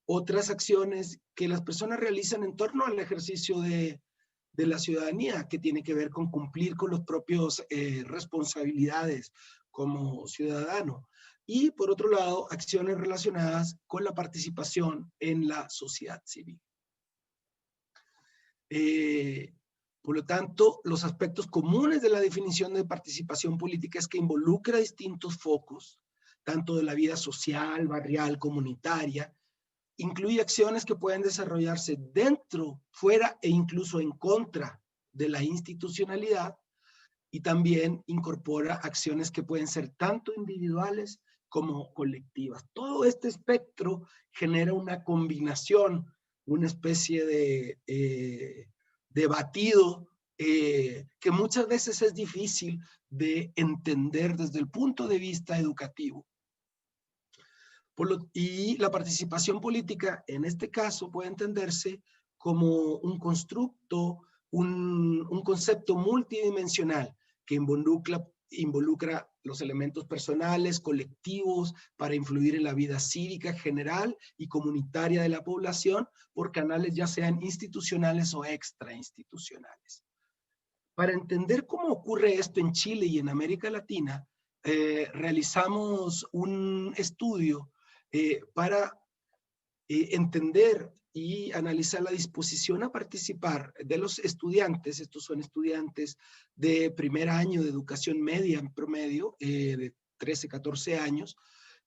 otras acciones que las personas realizan en torno al ejercicio de la ciudadanía, que tiene que ver con cumplir con los propios responsabilidades como ciudadano. Y por otro lado, acciones relacionadas con la participación en la sociedad civil. Por lo tanto, los aspectos comunes de la definición de participación política es que involucra distintos focos, tanto de la vida social, barrial, comunitaria, incluye acciones que pueden desarrollarse dentro, fuera e incluso en contra de la institucionalidad, y también incorpora acciones que pueden ser tanto individuales como colectivas. Todo este espectro genera una combinación, una especie de batido que muchas veces es difícil de entender desde el punto de vista educativo. Y la participación política, en este caso, puede entenderse como un constructo, un concepto multidimensional que involucra los elementos personales, colectivos, para influir en la vida cívica general y comunitaria de la población por canales ya sean institucionales o extrainstitucionales. Para entender cómo ocurre esto en Chile y en América Latina, realizamos un estudio para entender y analizar la disposición a participar de los estudiantes. Estos son estudiantes de primer año de educación media en promedio, de 13, 14 años,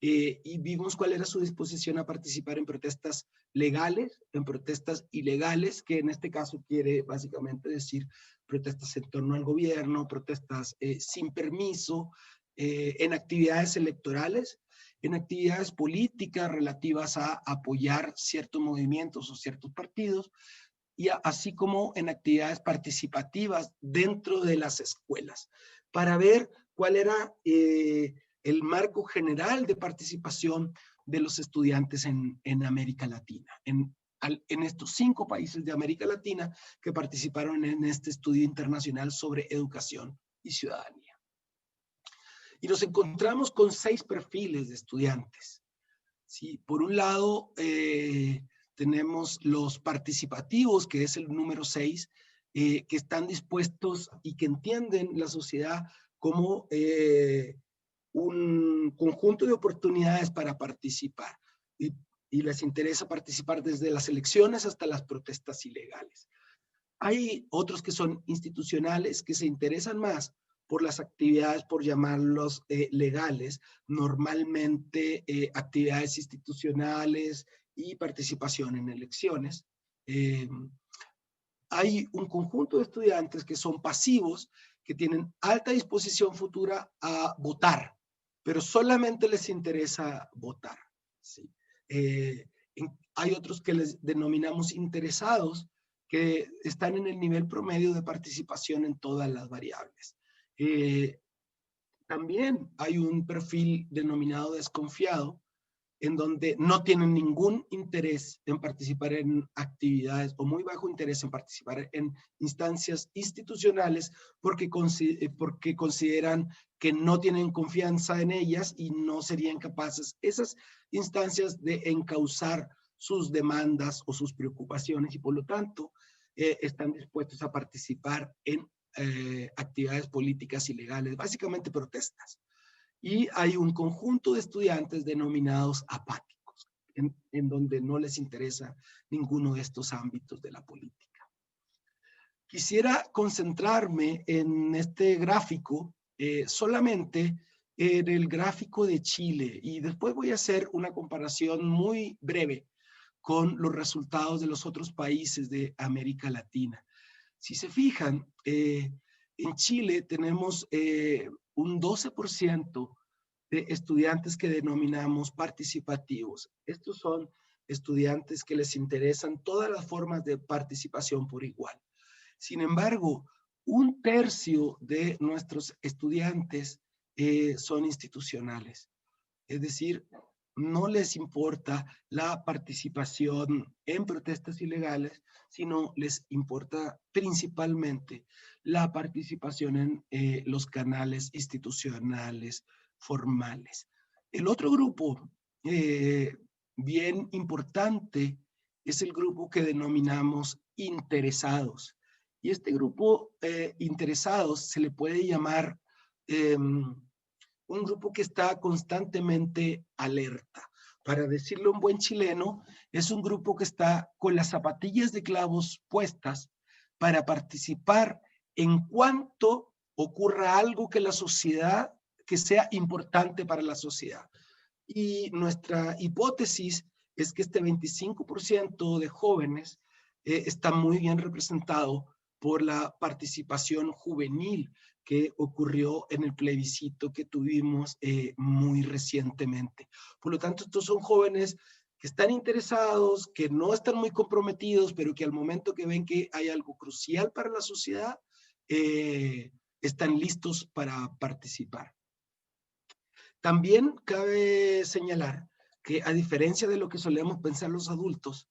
y vimos cuál era su disposición a participar en protestas legales, en protestas ilegales, que en este caso quiere básicamente decir protestas en torno al gobierno, protestas sin permiso, en actividades electorales, en actividades políticas relativas a apoyar ciertos movimientos o ciertos partidos, y así como en actividades participativas dentro de las escuelas, para ver cuál era el marco general de participación de los estudiantes en América Latina, en estos 5 países de América Latina que participaron en este estudio internacional sobre educación y ciudadanía. Y nos encontramos con 6 perfiles de estudiantes. ¿Sí? Por un lado, tenemos los participativos, que es el número 6, que están dispuestos y que entienden la sociedad como un conjunto de oportunidades para participar. Y les interesa participar desde las elecciones hasta las protestas ilegales. Hay otros que son institucionales, que se interesan más por las actividades, por llamarlos legales, normalmente actividades institucionales y participación en elecciones. Hay un conjunto de estudiantes que son pasivos, que tienen alta disposición futura a votar, pero solamente les interesa votar. ¿Sí? Hay otros que les denominamos interesados, que están en el nivel promedio de participación en todas las variables. También hay un perfil denominado desconfiado, en donde no tienen ningún interés en participar en actividades o muy bajo interés en participar en instancias institucionales porque consideran que no tienen confianza en ellas y no serían capaces esas instancias de encauzar sus demandas o sus preocupaciones y por lo tanto están dispuestos a participar en actividades políticas ilegales, básicamente protestas. Y hay un conjunto de estudiantes denominados apáticos, en donde no les interesa ninguno de estos ámbitos de la política. Quisiera concentrarme en este gráfico, solamente en el gráfico de Chile, y después voy a hacer una comparación muy breve con los resultados de los otros países de América Latina. Si se fijan, en Chile tenemos un 12% de estudiantes que denominamos participativos. Estos son estudiantes que les interesan todas las formas de participación por igual. Sin embargo, 1/3 de nuestros estudiantes son institucionales. Es decir, no les importa la participación en protestas ilegales, sino les importa principalmente la participación en los canales institucionales formales. El otro grupo bien importante es el grupo que denominamos interesados. Y este grupo interesados se le puede llamar un grupo que está constantemente alerta. Para decirlo en buen chileno, es un grupo que está con las zapatillas de clavos puestas para participar en cuanto ocurra algo que la sociedad, que sea importante para la sociedad. Y nuestra hipótesis es que este 25% de jóvenes está muy bien representado por la participación juvenil que ocurrió en el plebiscito que tuvimos muy recientemente. Por lo tanto, estos son jóvenes que están interesados, que no están muy comprometidos, pero que al momento que ven que hay algo crucial para la sociedad, están listos para participar. También cabe señalar que, a diferencia de lo que solemos pensar los adultos,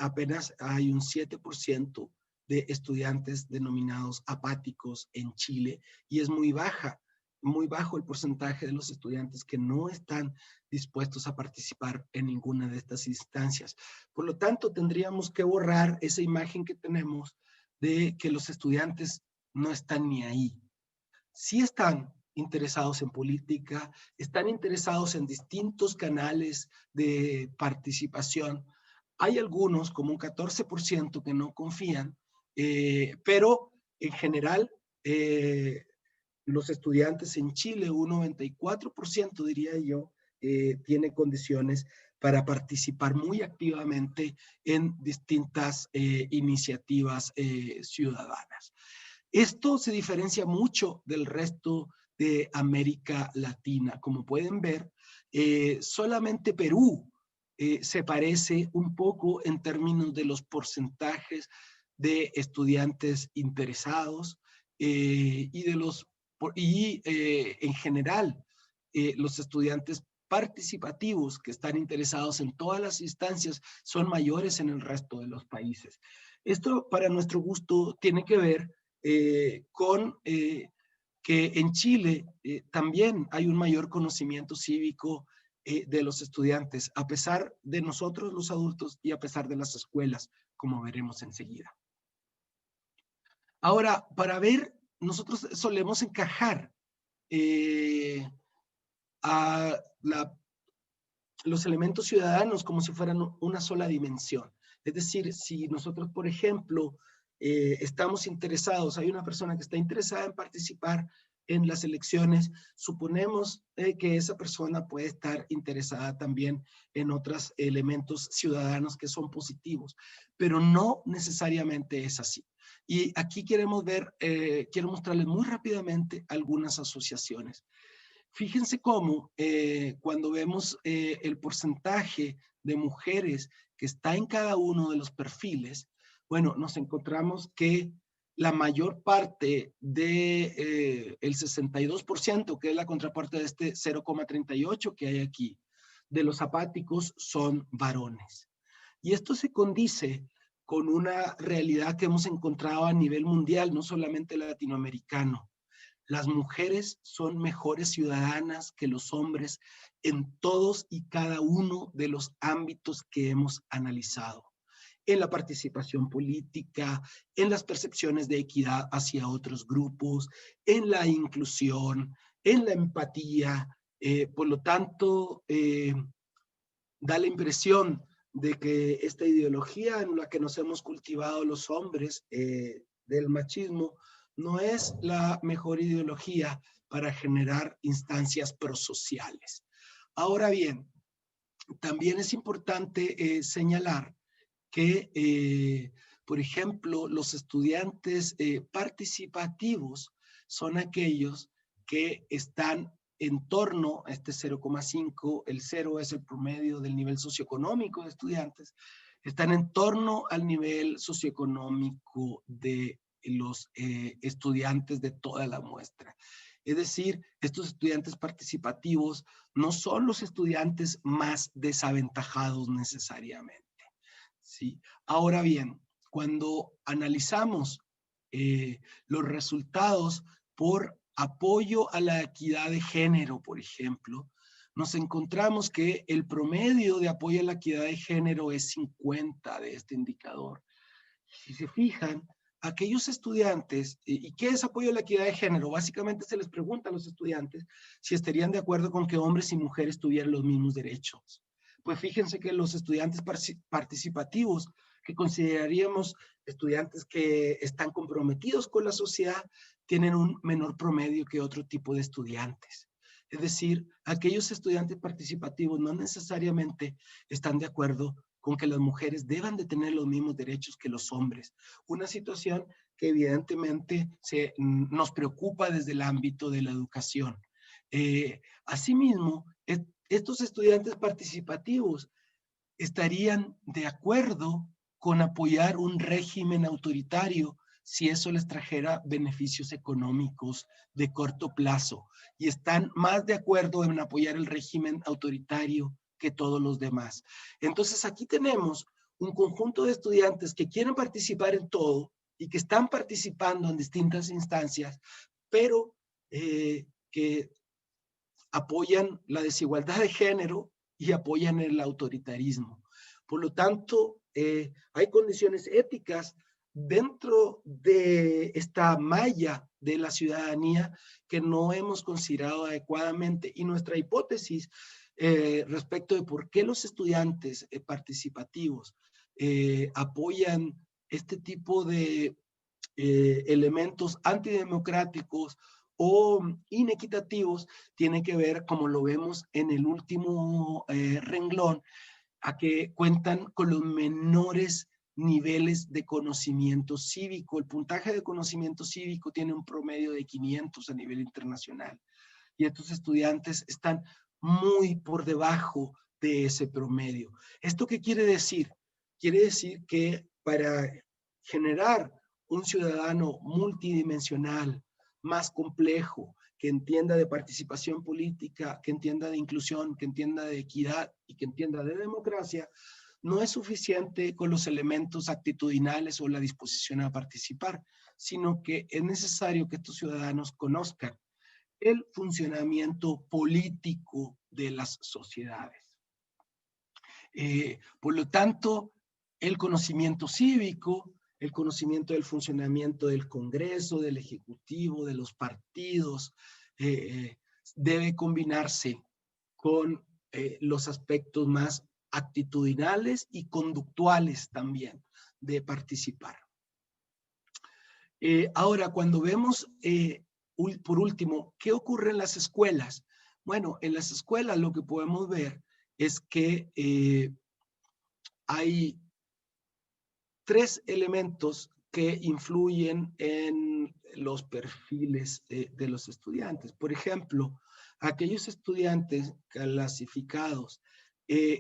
apenas hay un 7% de estudiantes denominados apáticos en Chile, y es muy bajo el porcentaje de los estudiantes que no están dispuestos a participar en ninguna de estas instancias. Por lo tanto, tendríamos que borrar esa imagen que tenemos de que los estudiantes no están ni ahí. Sí están interesados en política, están interesados en distintos canales de participación. Hay algunos, como un 14%, que no confían, pero en general los estudiantes en Chile, un 94% diría yo, tiene condiciones para participar muy activamente en distintas iniciativas ciudadanas. Esto se diferencia mucho del resto de América Latina. Como pueden ver, solamente Perú se parece un poco en términos de los porcentajes de estudiantes interesados en general los estudiantes participativos que están interesados en todas las instancias son mayores en el resto de los países. Esto, para nuestro gusto, tiene que ver con que en Chile también hay un mayor conocimiento cívico de los estudiantes, a pesar de nosotros los adultos y a pesar de las escuelas, como veremos enseguida. Ahora, para ver, nosotros solemos encajar a los elementos ciudadanos como si fueran una sola dimensión. Es decir, si nosotros, por ejemplo, estamos interesados, hay una persona que está interesada en participar en las elecciones, suponemos que esa persona puede estar interesada también en otros elementos ciudadanos que son positivos, pero no necesariamente es así. Y aquí quiero mostrarles muy rápidamente algunas asociaciones. Fíjense cómo cuando vemos el porcentaje de mujeres que está en cada uno de los perfiles, bueno, nos encontramos que la mayor parte de el 62%, que es la contraparte de este 0,38 que hay aquí, de los apáticos son varones. Y esto se condice con una realidad que hemos encontrado a nivel mundial, no solamente latinoamericano. Las mujeres son mejores ciudadanas que los hombres en todos y cada uno de los ámbitos que hemos analizado. En la participación política, en las percepciones de equidad hacia otros grupos, en la inclusión, en la empatía. Por lo tanto, da la impresión de que esta ideología en la que nos hemos cultivado los hombres del machismo no es la mejor ideología para generar instancias prosociales. Ahora bien, también es importante señalar que, por ejemplo, los estudiantes participativos son aquellos que están en torno a este 0,5, el 0 es el promedio del nivel socioeconómico de estudiantes, están en torno al nivel socioeconómico de los estudiantes de toda la muestra. Es decir, estos estudiantes participativos no son los estudiantes más desaventajados necesariamente, ¿sí? Ahora bien, cuando analizamos los resultados por apoyo a la equidad de género, por ejemplo, nos encontramos que el promedio de apoyo a la equidad de género es 50 de este indicador. Si se fijan, aquellos estudiantes, ¿y qué es apoyo a la equidad de género? Básicamente se les pregunta a los estudiantes si estarían de acuerdo con que hombres y mujeres tuvieran los mismos derechos. Pues fíjense que los estudiantes participativos, que consideraríamos estudiantes que están comprometidos con la sociedad, tienen un menor promedio que otro tipo de estudiantes. Es decir, aquellos estudiantes participativos no necesariamente están de acuerdo con que las mujeres deban de tener los mismos derechos que los hombres. Una situación que evidentemente nos preocupa desde el ámbito de la educación. Asimismo, estos estudiantes participativos estarían de acuerdo con apoyar un régimen autoritario si eso les trajera beneficios económicos de corto plazo, y están más de acuerdo en apoyar el régimen autoritario que todos los demás. Entonces aquí tenemos un conjunto de estudiantes que quieren participar en todo y que están participando en distintas instancias, pero que apoyan la desigualdad de género y apoyan el autoritarismo. Por lo tanto, hay condiciones éticas dentro de esta malla de la ciudadanía que no hemos considerado adecuadamente, y nuestra hipótesis respecto de por qué los estudiantes participativos apoyan este tipo de elementos antidemocráticos o inequitativos tiene que ver, como lo vemos en el último renglón, a que cuentan con los menores niveles de conocimiento cívico. El puntaje de conocimiento cívico tiene un promedio de 500 a nivel internacional, y estos estudiantes están muy por debajo de ese promedio. ¿Esto qué quiere decir? Quiere decir que para generar un ciudadano multidimensional, más complejo, que entienda de participación política, que entienda de inclusión, que entienda de equidad y que entienda de democracia, no es suficiente con los elementos actitudinales o la disposición a participar, sino que es necesario que estos ciudadanos conozcan el funcionamiento político de las sociedades. Por lo tanto, el conocimiento cívico, el conocimiento del funcionamiento del Congreso, del Ejecutivo, de los partidos, debe combinarse con los aspectos más actitudinales y conductuales también de participar. Ahora, cuando vemos, por último, ¿qué ocurre en las escuelas? Bueno, en las escuelas lo que podemos ver es que hay tres elementos que influyen en los perfiles de los estudiantes. Por ejemplo, aquellos estudiantes clasificados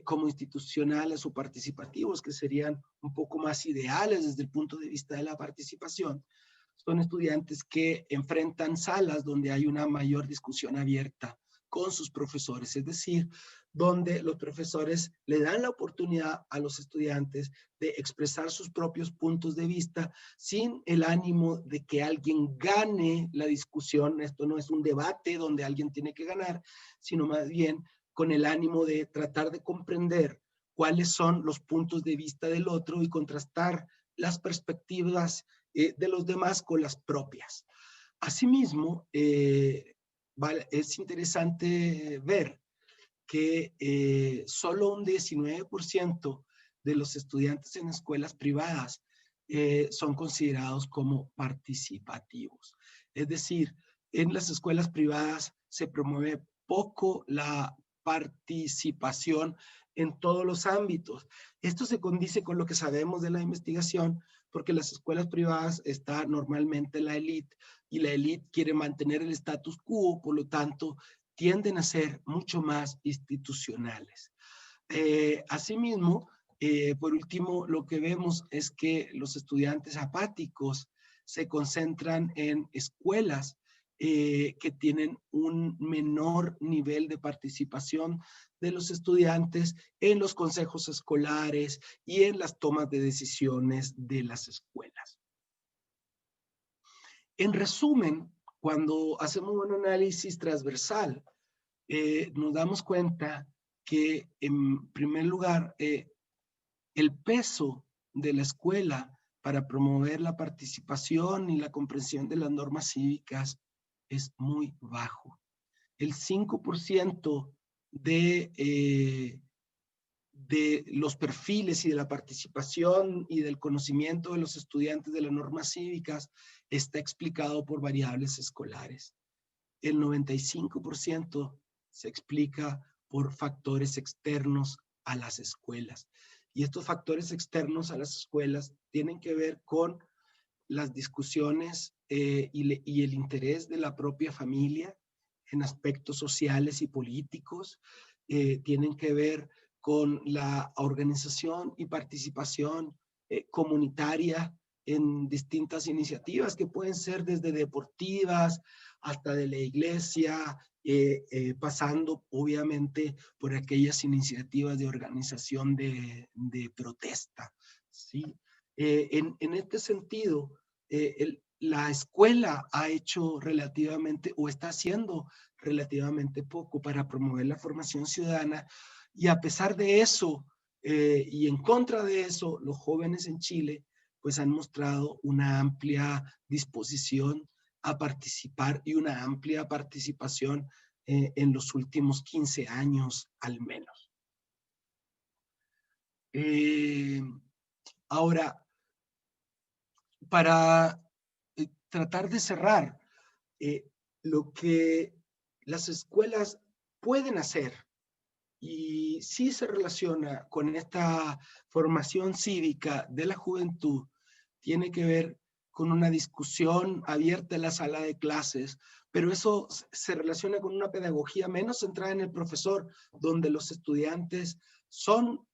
como institucionales o participativos, que serían un poco más ideales desde el punto de vista de la participación, son estudiantes que enfrentan salas donde hay una mayor discusión abierta con sus profesores, es decir, donde los profesores le dan la oportunidad a los estudiantes de expresar sus propios puntos de vista sin el ánimo de que alguien gane la discusión. Esto no es un debate donde alguien tiene que ganar, sino más bien con el ánimo de tratar de comprender cuáles son los puntos de vista del otro y contrastar las perspectivas de los demás con las propias. Asimismo, es interesante ver que solo un 19% de los estudiantes en escuelas privadas son considerados como participativos. Es decir, en las escuelas privadas se promueve poco la participación en todos los ámbitos. Esto se condice con lo que sabemos de la investigación, porque en las escuelas privadas está normalmente la élite, y la élite quiere mantener el status quo, por lo tanto, tienden a ser mucho más institucionales. Asimismo, por último, lo que vemos es que los estudiantes apáticos se concentran en escuelas que tienen un menor nivel de participación de los estudiantes en los consejos escolares y en las tomas de decisiones de las escuelas. En resumen, cuando hacemos un análisis transversal, nos damos cuenta que, en primer lugar, el peso de la escuela para promover la participación y la comprensión de las normas cívicas es muy bajo. El 5% de los perfiles y de la participación y del conocimiento de los estudiantes de las normas cívicas está explicado por variables escolares. El 95% se explica por factores externos a las escuelas. Y estos factores externos a las escuelas tienen que ver con las discusiones y el interés de la propia familia en aspectos sociales y políticos, tienen que ver con la organización y participación comunitaria en distintas iniciativas que pueden ser desde deportivas hasta de la iglesia, pasando obviamente por aquellas iniciativas de organización de protesta, ¿sí? En este sentido, la escuela ha hecho relativamente, o está haciendo relativamente poco para promover la formación ciudadana, y a pesar de eso, y en contra de eso, los jóvenes en Chile pues han mostrado una amplia disposición a participar y una amplia participación en los últimos 15 años al menos. Ahora, para tratar de cerrar, lo que las escuelas pueden hacer, y sí se relaciona con esta formación cívica de la juventud, tiene que ver con una discusión abierta en la sala de clases, pero eso se relaciona con una pedagogía menos centrada en el profesor, donde los estudiantes son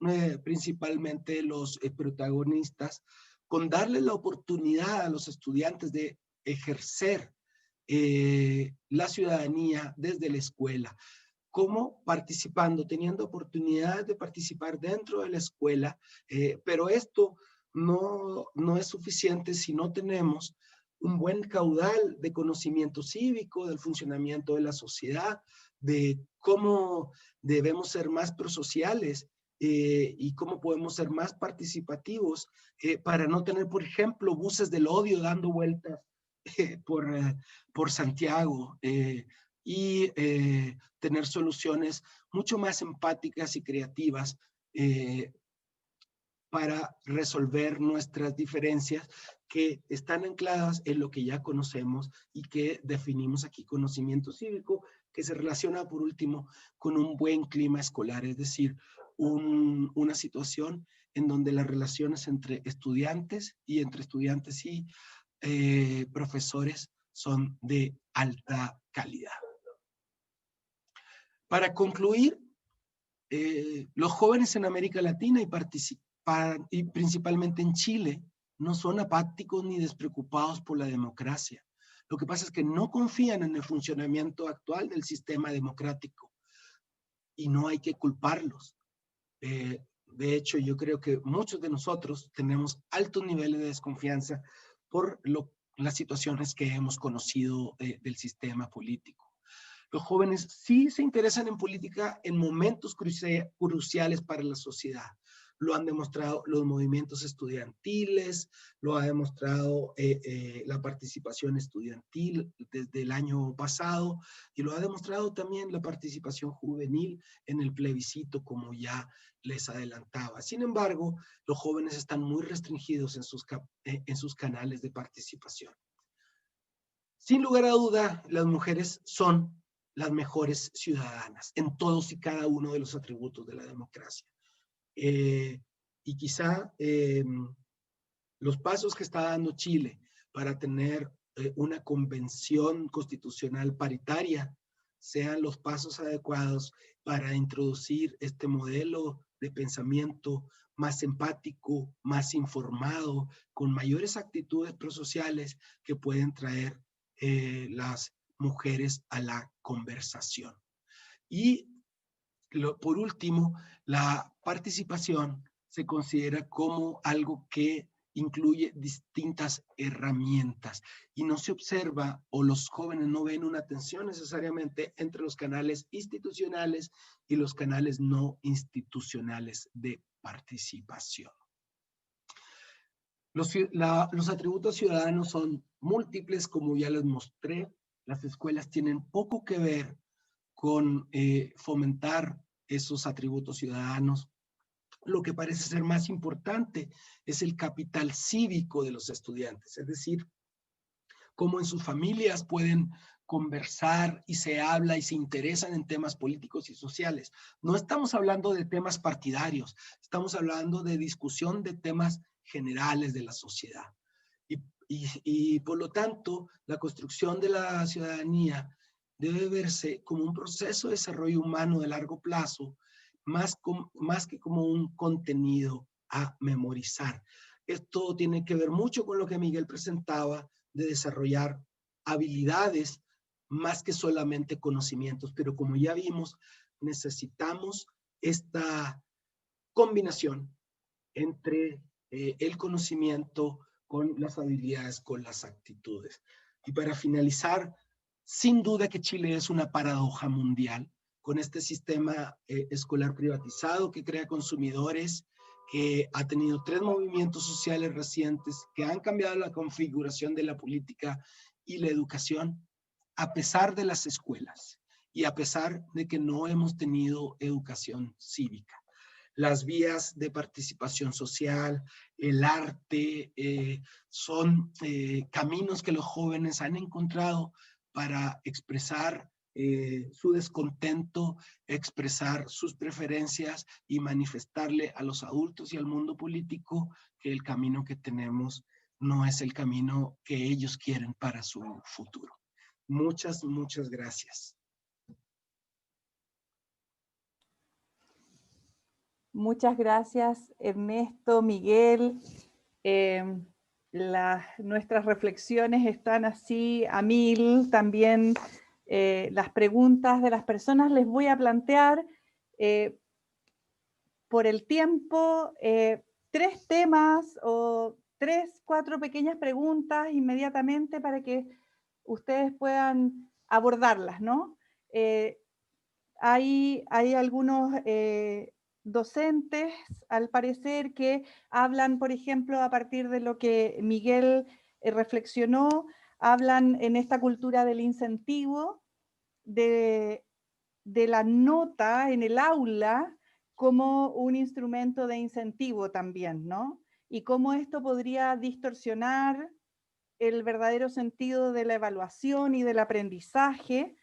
principalmente los protagonistas, con darle la oportunidad a los estudiantes de ejercer la ciudadanía desde la escuela. ¿Cómo? Participando, teniendo oportunidades de participar dentro de la escuela, pero esto no es suficiente si no tenemos un buen caudal de conocimiento cívico, del funcionamiento de la sociedad, de cómo debemos ser más prosociales y cómo podemos ser más participativos para no tener, por ejemplo, buses del odio dando vueltas por Santiago y tener soluciones mucho más empáticas y creativas para resolver nuestras diferencias que están ancladas en lo que ya conocemos y que definimos aquí conocimiento cívico, que se relaciona por último con un buen clima escolar, es decir, una situación en donde las relaciones entre estudiantes y profesores son de alta calidad. Para concluir, los jóvenes en América Latina y principalmente en Chile no son apáticos ni despreocupados por la democracia. Lo que pasa es que no confían en el funcionamiento actual del sistema democrático y no hay que culparlos. De hecho, yo creo que muchos de nosotros tenemos altos niveles de desconfianza por las situaciones que hemos conocido del sistema político. Los jóvenes sí se interesan en política en momentos cruciales para la sociedad. Lo han demostrado los movimientos estudiantiles, lo ha demostrado la participación estudiantil desde el año pasado y lo ha demostrado también la participación juvenil en el plebiscito, como ya les adelantaba. Sin embargo, los jóvenes están muy restringidos en sus canales de participación. Sin lugar a duda, las mujeres son las mejores ciudadanas en todos y cada uno de los atributos de la democracia. Y quizá los pasos que está dando Chile para tener una convención constitucional paritaria sean los pasos adecuados para introducir este modelo de pensamiento más empático, más informado, con mayores actitudes prosociales que pueden traer las mujeres a la conversación. Y por último, la participación se considera como algo que incluye distintas herramientas y no se observa, o los jóvenes no ven una tensión necesariamente entre los canales institucionales y los canales no institucionales de participación. Los atributos ciudadanos son múltiples, como ya les mostré. Las escuelas tienen poco que ver con fomentar esos atributos ciudadanos. Lo que parece ser más importante es el capital cívico de los estudiantes, es decir, cómo en sus familias pueden conversar y se habla y se interesan en temas políticos y sociales. No estamos hablando de temas partidarios, estamos hablando de discusión de temas generales de la sociedad. Y por lo tanto, la construcción de la ciudadanía debe verse como un proceso de desarrollo humano de largo plazo, más que como un contenido a memorizar. Esto tiene que ver mucho con lo que Miguel presentaba, de desarrollar habilidades más que solamente conocimientos, pero como ya vimos, necesitamos esta combinación entre el conocimiento con las habilidades, con las actitudes. Y para finalizar, sin duda que Chile es una paradoja mundial, con este sistema escolar privatizado que crea consumidores, que ha tenido 3 movimientos sociales recientes que han cambiado la configuración de la política y la educación, a pesar de las escuelas y a pesar de que no hemos tenido educación cívica. Las vías de participación social, el arte, son caminos que los jóvenes han encontrado para expresar su descontento, expresar sus preferencias y manifestarle a los adultos y al mundo político que el camino que tenemos no es el camino que ellos quieren para su futuro. Muchas, muchas gracias. Muchas gracias, Ernesto, Miguel. Nuestras reflexiones están así a mil. También las preguntas de las personas les voy a plantear por el tiempo 3 temas o 3, 4 pequeñas preguntas inmediatamente para que ustedes puedan abordarlas, ¿no? Hay algunos docentes, al parecer, que hablan, por ejemplo, a partir de lo que Miguel reflexionó, hablan en esta cultura del incentivo, de la nota en el aula como un instrumento de incentivo también, ¿no? Y cómo esto podría distorsionar el verdadero sentido de la evaluación y del aprendizaje.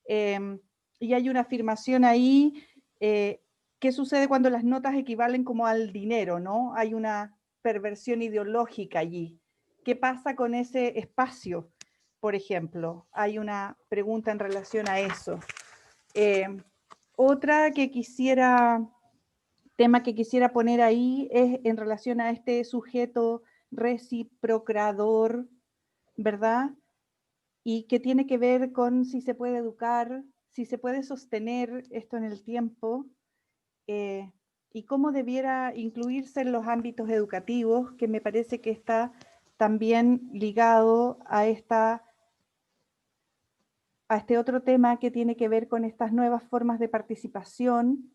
Y hay una afirmación ahí, ¿qué sucede cuando las notas equivalen como al dinero, ¿no? Hay una perversión ideológica allí. ¿Qué pasa con ese espacio, por ejemplo? Hay una pregunta en relación a eso. Otra tema que quisiera poner ahí es en relación a este sujeto reciprocador, ¿verdad? Y que tiene que ver con si se puede educar, si se puede sostener esto en el tiempo, y cómo debiera incluirse en los ámbitos educativos, que me parece que está también ligado a este otro tema que tiene que ver con estas nuevas formas de participación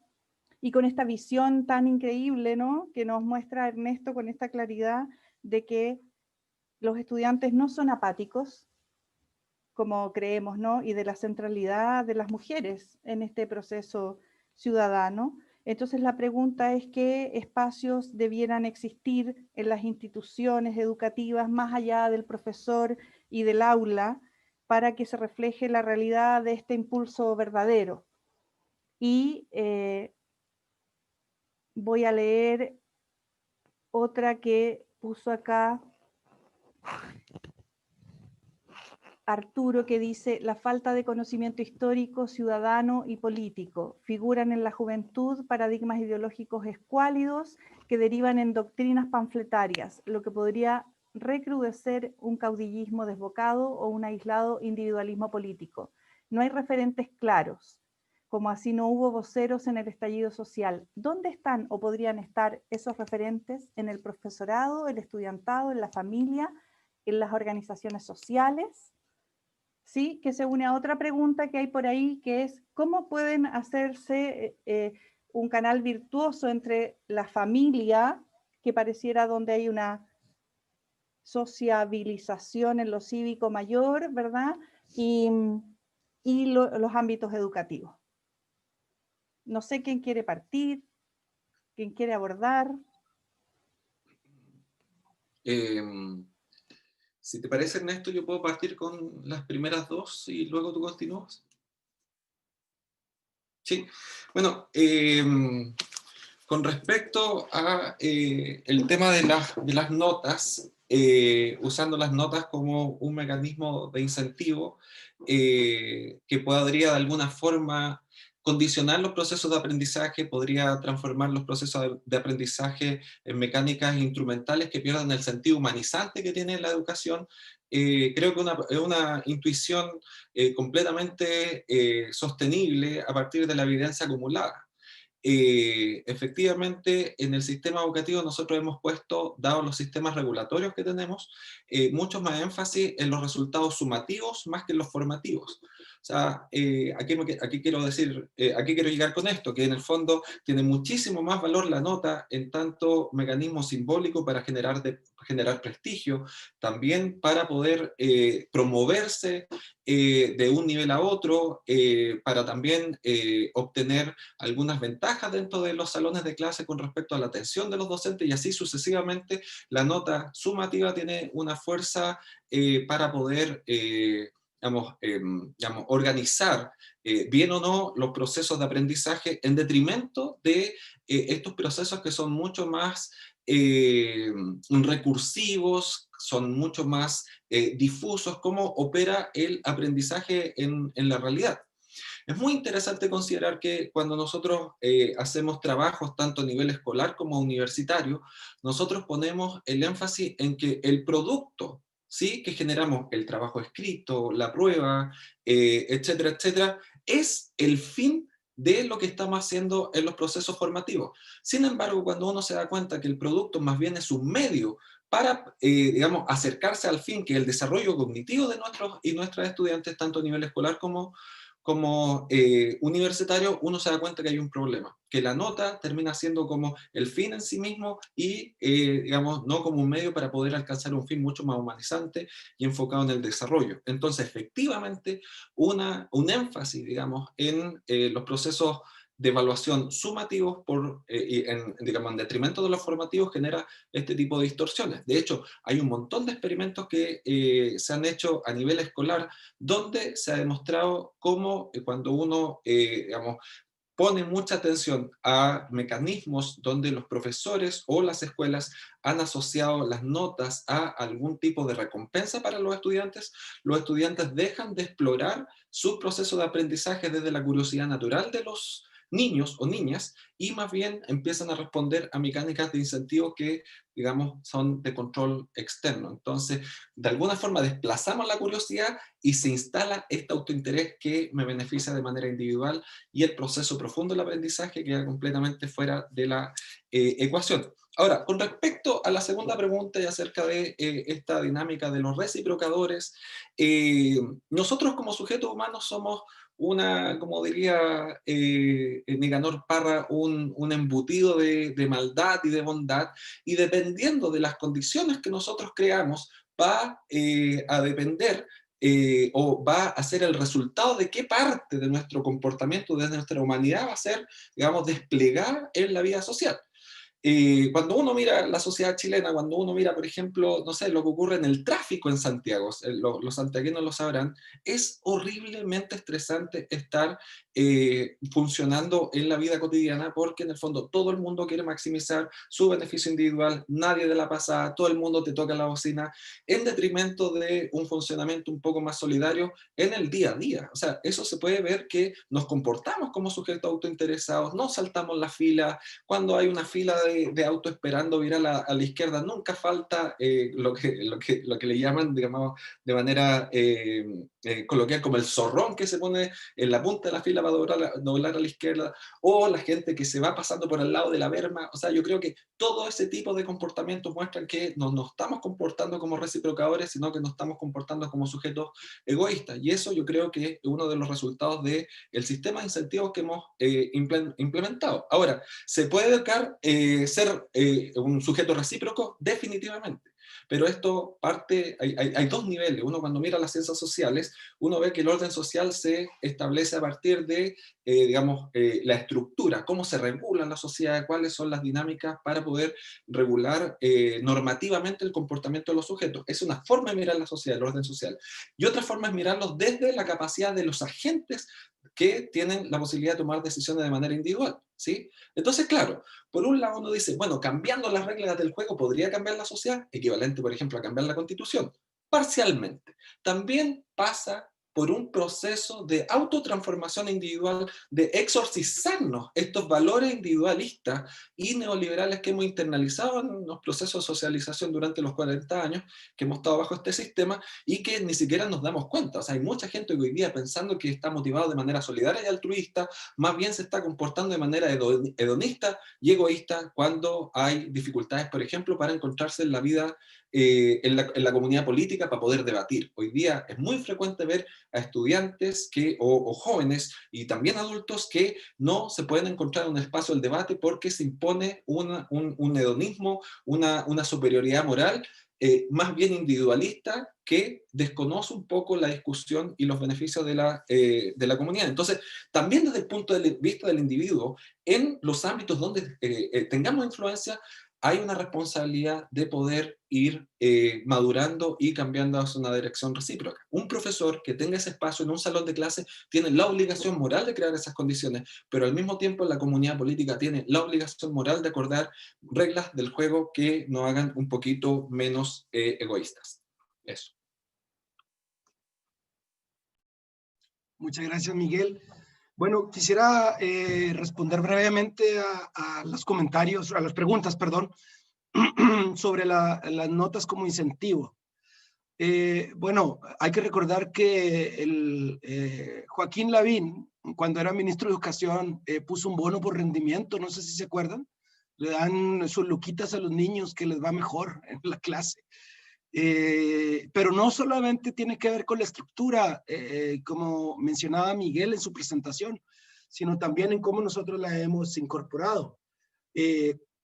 y con esta visión tan increíble, ¿no?, que nos muestra Ernesto con esta claridad de que los estudiantes no son apáticos, como creemos, ¿no?, y de la centralidad de las mujeres en este proceso ciudadano. Entonces la pregunta es qué espacios debieran existir en las instituciones educativas más allá del profesor y del aula para que se refleje la realidad de este impulso verdadero. Y voy a leer otra que puso acá Arturo, que dice: la falta de conocimiento histórico, ciudadano y político. Figuran en la juventud paradigmas ideológicos escuálidos que derivan en doctrinas panfletarias, lo que podría recrudecer un caudillismo desbocado o un aislado individualismo político. No hay referentes claros, como así no hubo voceros en el estallido social. ¿Dónde están o podrían estar esos referentes? ¿En el profesorado, el estudiantado, en la familia, en las organizaciones sociales? ¿Sí? Que se une a otra pregunta que hay por ahí, que es ¿cómo pueden hacerse un canal virtuoso entre la familia, que pareciera donde hay una sociabilización en lo cívico mayor, ¿verdad? Y los ámbitos educativos. No sé quién quiere partir, quién quiere abordar. Si te parece, Ernesto, yo puedo partir con las primeras dos y luego tú continúas. Sí, bueno, con respecto a el tema de las notas, usando las notas como un mecanismo de incentivo que podría de alguna forma condicionar los procesos de aprendizaje, podría transformar los procesos de aprendizaje en mecánicas instrumentales que pierdan el sentido humanizante que tiene la educación. Creo que es una intuición completamente sostenible a partir de la evidencia acumulada. Efectivamente, en el sistema educativo nosotros hemos puesto, dado los sistemas regulatorios que tenemos, mucho más énfasis en los resultados sumativos más que en los formativos. O sea, aquí quiero decir, aquí quiero llegar con esto, que en el fondo tiene muchísimo más valor la nota en tanto mecanismo simbólico para generar prestigio, también para poder promoverse de un nivel a otro, para también obtener algunas ventajas dentro de los salones de clase con respecto a la atención de los docentes, y así sucesivamente. La nota sumativa tiene una fuerza para poder organizar bien o no los procesos de aprendizaje en detrimento de estos procesos que son mucho más recursivos, son mucho más difusos, cómo opera el aprendizaje en la realidad. Es muy interesante considerar que cuando nosotros hacemos trabajos tanto a nivel escolar como universitario, nosotros ponemos el énfasis en que el producto, ¿sí?, que generamos, el trabajo escrito, la prueba, etcétera, etcétera, es el fin de lo que estamos haciendo en los procesos formativos. Sin embargo, cuando uno se da cuenta que el producto más bien es un medio para, digamos, acercarse al fin, que es el desarrollo cognitivo de nuestros y nuestras estudiantes, tanto a nivel escolar como universitario, uno se da cuenta que hay un problema, que la nota termina siendo como el fin en sí mismo y, digamos, no como un medio para poder alcanzar un fin mucho más humanizante y enfocado en el desarrollo. Entonces, efectivamente, un énfasis, digamos, en los procesos de evaluación sumativos digamos, en detrimento de los formativos genera este tipo de distorsiones. De hecho, hay un montón de experimentos que se han hecho a nivel escolar donde se ha demostrado cómo cuando uno, digamos, pone mucha atención a mecanismos donde los profesores o las escuelas han asociado las notas a algún tipo de recompensa para los estudiantes dejan de explorar su proceso de aprendizaje desde la curiosidad natural de los niños o niñas, y más bien empiezan a responder a mecánicas de incentivo que, digamos, son de control externo. Entonces, de alguna forma desplazamos la curiosidad y se instala este autointerés que me beneficia de manera individual, y el proceso profundo del aprendizaje queda completamente fuera de la ecuación. Ahora, con respecto a la segunda pregunta y acerca de esta dinámica de los reciprocadores, nosotros como sujetos humanos somos como diría Nicanor Parra, un embutido de maldad y de bondad, y dependiendo de las condiciones que nosotros creamos, va a depender o va a ser el resultado de qué parte de nuestro comportamiento, de nuestra humanidad va a ser, digamos, desplegada en la vida social. cuando uno mira la sociedad chilena, cuando uno mira, por ejemplo, no sé, lo que ocurre en el tráfico en Santiago, los santiagueños lo sabrán, es horriblemente estresante estar funcionando en la vida cotidiana, porque en el fondo todo el mundo quiere maximizar su beneficio individual, nadie de la pasada, todo el mundo te toca la bocina, en detrimento de un funcionamiento un poco más solidario en el día a día. O sea, eso se puede ver que nos comportamos como sujetos autointeresados, no saltamos la fila, cuando hay una fila de auto esperando virar a la izquierda, nunca falta lo que le llaman, digamos, de manera coloquial, como el zorrón que se pone en la punta de la fila para doblar a la izquierda, o la gente que se va pasando por al lado de la berma. O sea, yo creo que todo ese tipo de comportamientos muestran que no nos estamos comportando como reciprocadores, sino que nos estamos comportando como sujetos egoístas. Y eso yo creo que es uno de los resultados del sistema de incentivos que hemos implementado. Ahora, ¿se puede educar ser un sujeto recíproco? Definitivamente. Pero esto parte, hay dos niveles. Uno, cuando mira las ciencias sociales, uno ve que el orden social se establece a partir de, digamos, la estructura, cómo se regula la sociedad, cuáles son las dinámicas para poder regular normativamente el comportamiento de los sujetos. Es una forma de mirar la sociedad, el orden social. Y otra forma es mirarlos desde la capacidad de los agentes que tienen la posibilidad de tomar decisiones de manera individual, ¿sí? Entonces, claro, por un lado uno dice, bueno, cambiando las reglas del juego podría cambiar la sociedad, equivalente, por ejemplo, a cambiar la Constitución, parcialmente. También pasa por un proceso de autotransformación individual, de exorcizarnos estos valores individualistas y neoliberales que hemos internalizado en los procesos de socialización durante los 40 años que hemos estado bajo este sistema y que ni siquiera nos damos cuenta. O sea, hay mucha gente que hoy día, pensando que está motivado de manera solidaria y altruista, más bien se está comportando de manera hedonista y egoísta cuando hay dificultades, por ejemplo, para encontrarse en la vida, en la comunidad política, para poder debatir. Hoy día es muy frecuente ver a estudiantes o jóvenes y también adultos que no se pueden encontrar en un espacio del debate porque se impone un hedonismo, una superioridad moral más bien individualista, que desconoce un poco la discusión y los beneficios de la comunidad. Entonces, también desde el punto de vista del individuo, en los ámbitos donde tengamos influencia, hay una responsabilidad de poder ir madurando y cambiando hacia una dirección recíproca. Un profesor que tenga ese espacio en un salón de clase tiene la obligación moral de crear esas condiciones, pero al mismo tiempo la comunidad política tiene la obligación moral de acordar reglas del juego que nos hagan un poquito menos egoístas. Eso. Muchas gracias, Miguel. Bueno, quisiera responder brevemente a los comentarios, a las preguntas, perdón, sobre las notas como incentivo. Bueno, hay que recordar que Joaquín Lavín, cuando era ministro de Educación, puso un bono por rendimiento, no sé si se acuerdan, le dan sus luquitas a los niños que les va mejor en la clase. Pero no solamente tiene que ver con la estructura, como mencionaba Miguel en su presentación, sino también en cómo nosotros la hemos incorporado.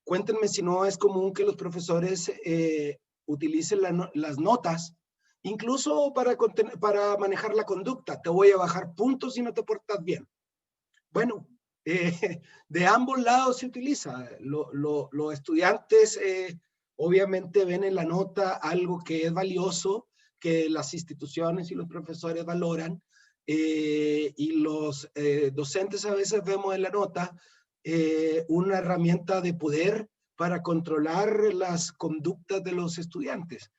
Cuéntenme si no es común que los profesores utilicen las notas, incluso para manejar la conducta. Te voy a bajar puntos si no te portas bien. Bueno, de ambos lados se utiliza. Los estudiantes obviamente ven en la nota algo que es valioso, que las instituciones y los profesores valoran, y los docentes a veces vemos en la nota una herramienta de poder para controlar las conductas de los estudiantes.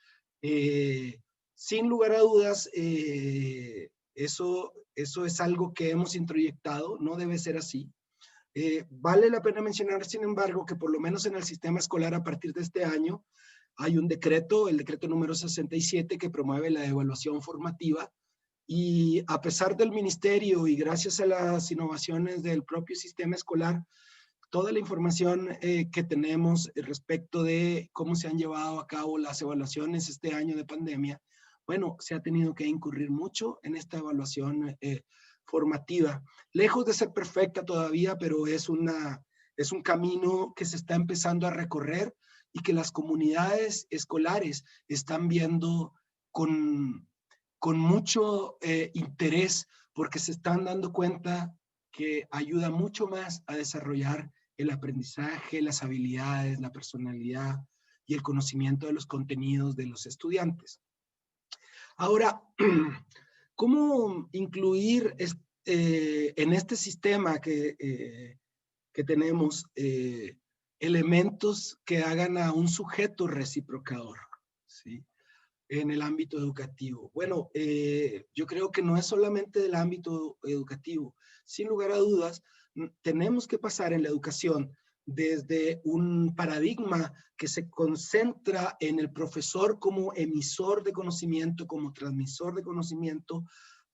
Sin lugar a dudas, eso es algo que hemos introyectado, no debe ser así. Vale la pena mencionar, sin embargo, que por lo menos en el sistema escolar a partir de este año hay un decreto, el decreto número 67, que promueve la evaluación formativa, y a pesar del ministerio y gracias a las innovaciones del propio sistema escolar, toda la información que tenemos respecto de cómo se han llevado a cabo las evaluaciones este año de pandemia, bueno, se ha tenido que incurrir mucho en esta evaluación formativa. Lejos de ser perfecta todavía, pero es un camino que se está empezando a recorrer y que las comunidades escolares están viendo con mucho interés, porque se están dando cuenta que ayuda mucho más a desarrollar el aprendizaje, las habilidades, la personalidad y el conocimiento de los contenidos de los estudiantes. Ahora, ¿cómo incluir en este sistema que tenemos elementos que hagan a un sujeto reciprocador, ¿sí?, en el ámbito educativo? Bueno, yo creo que no es solamente del ámbito educativo. Sin lugar a dudas, tenemos que pasar en la educación desde un paradigma que se concentra en el profesor como emisor de conocimiento, como transmisor de conocimiento,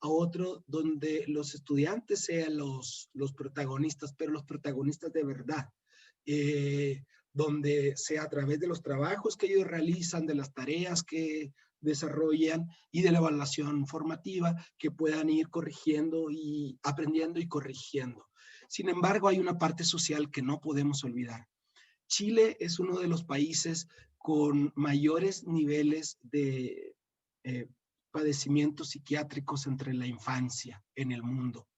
a otro donde los estudiantes sean los protagonistas, pero los protagonistas de verdad. Donde sea a través de los trabajos que ellos realizan, de las tareas que desarrollan y de la evaluación formativa, que puedan ir corrigiendo y aprendiendo y corrigiendo. Sin embargo, hay una parte social que no podemos olvidar. Chile es uno de los países con mayores niveles de padecimientos psiquiátricos entre la infancia en el mundo.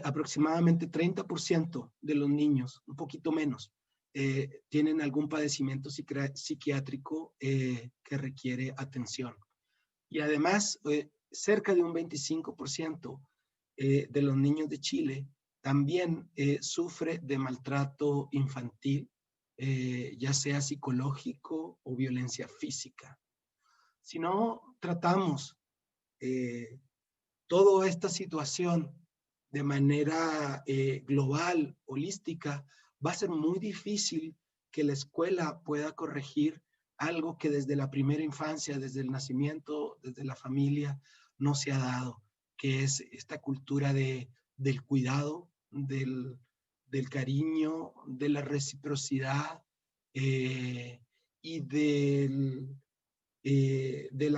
Aproximadamente 30% de los niños, un poquito menos, tienen algún padecimiento psiquiátrico que requiere atención. Y además, cerca de un 25% de los niños de Chile también sufre de maltrato infantil, ya sea psicológico o violencia física. Si no tratamos toda esta situación de manera global, holística, va a ser muy difícil que la escuela pueda corregir algo que desde la primera infancia, desde el nacimiento, desde la familia, no se ha dado, que es esta cultura del cuidado, del cariño, de la reciprocidad y del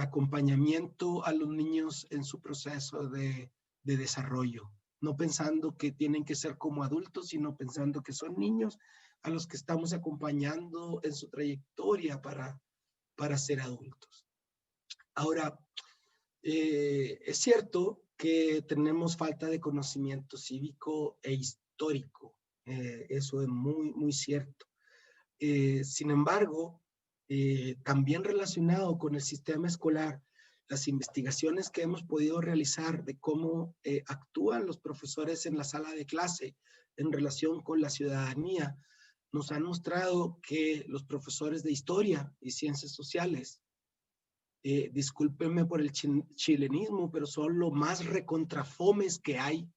acompañamiento a los niños en su proceso de desarrollo. No pensando que tienen que ser como adultos, sino pensando que son niños a los que estamos acompañando en su trayectoria para ser adultos. Ahora, es cierto que tenemos falta de conocimiento cívico e histórico. Eso es muy, muy cierto. Sin embargo, también relacionado con el sistema escolar, las investigaciones que hemos podido realizar de cómo actúan los profesores en la sala de clase en relación con la ciudadanía, nos han mostrado que los profesores de historia y ciencias sociales, discúlpenme por el chilenismo, pero son lo más recontrafomes que hay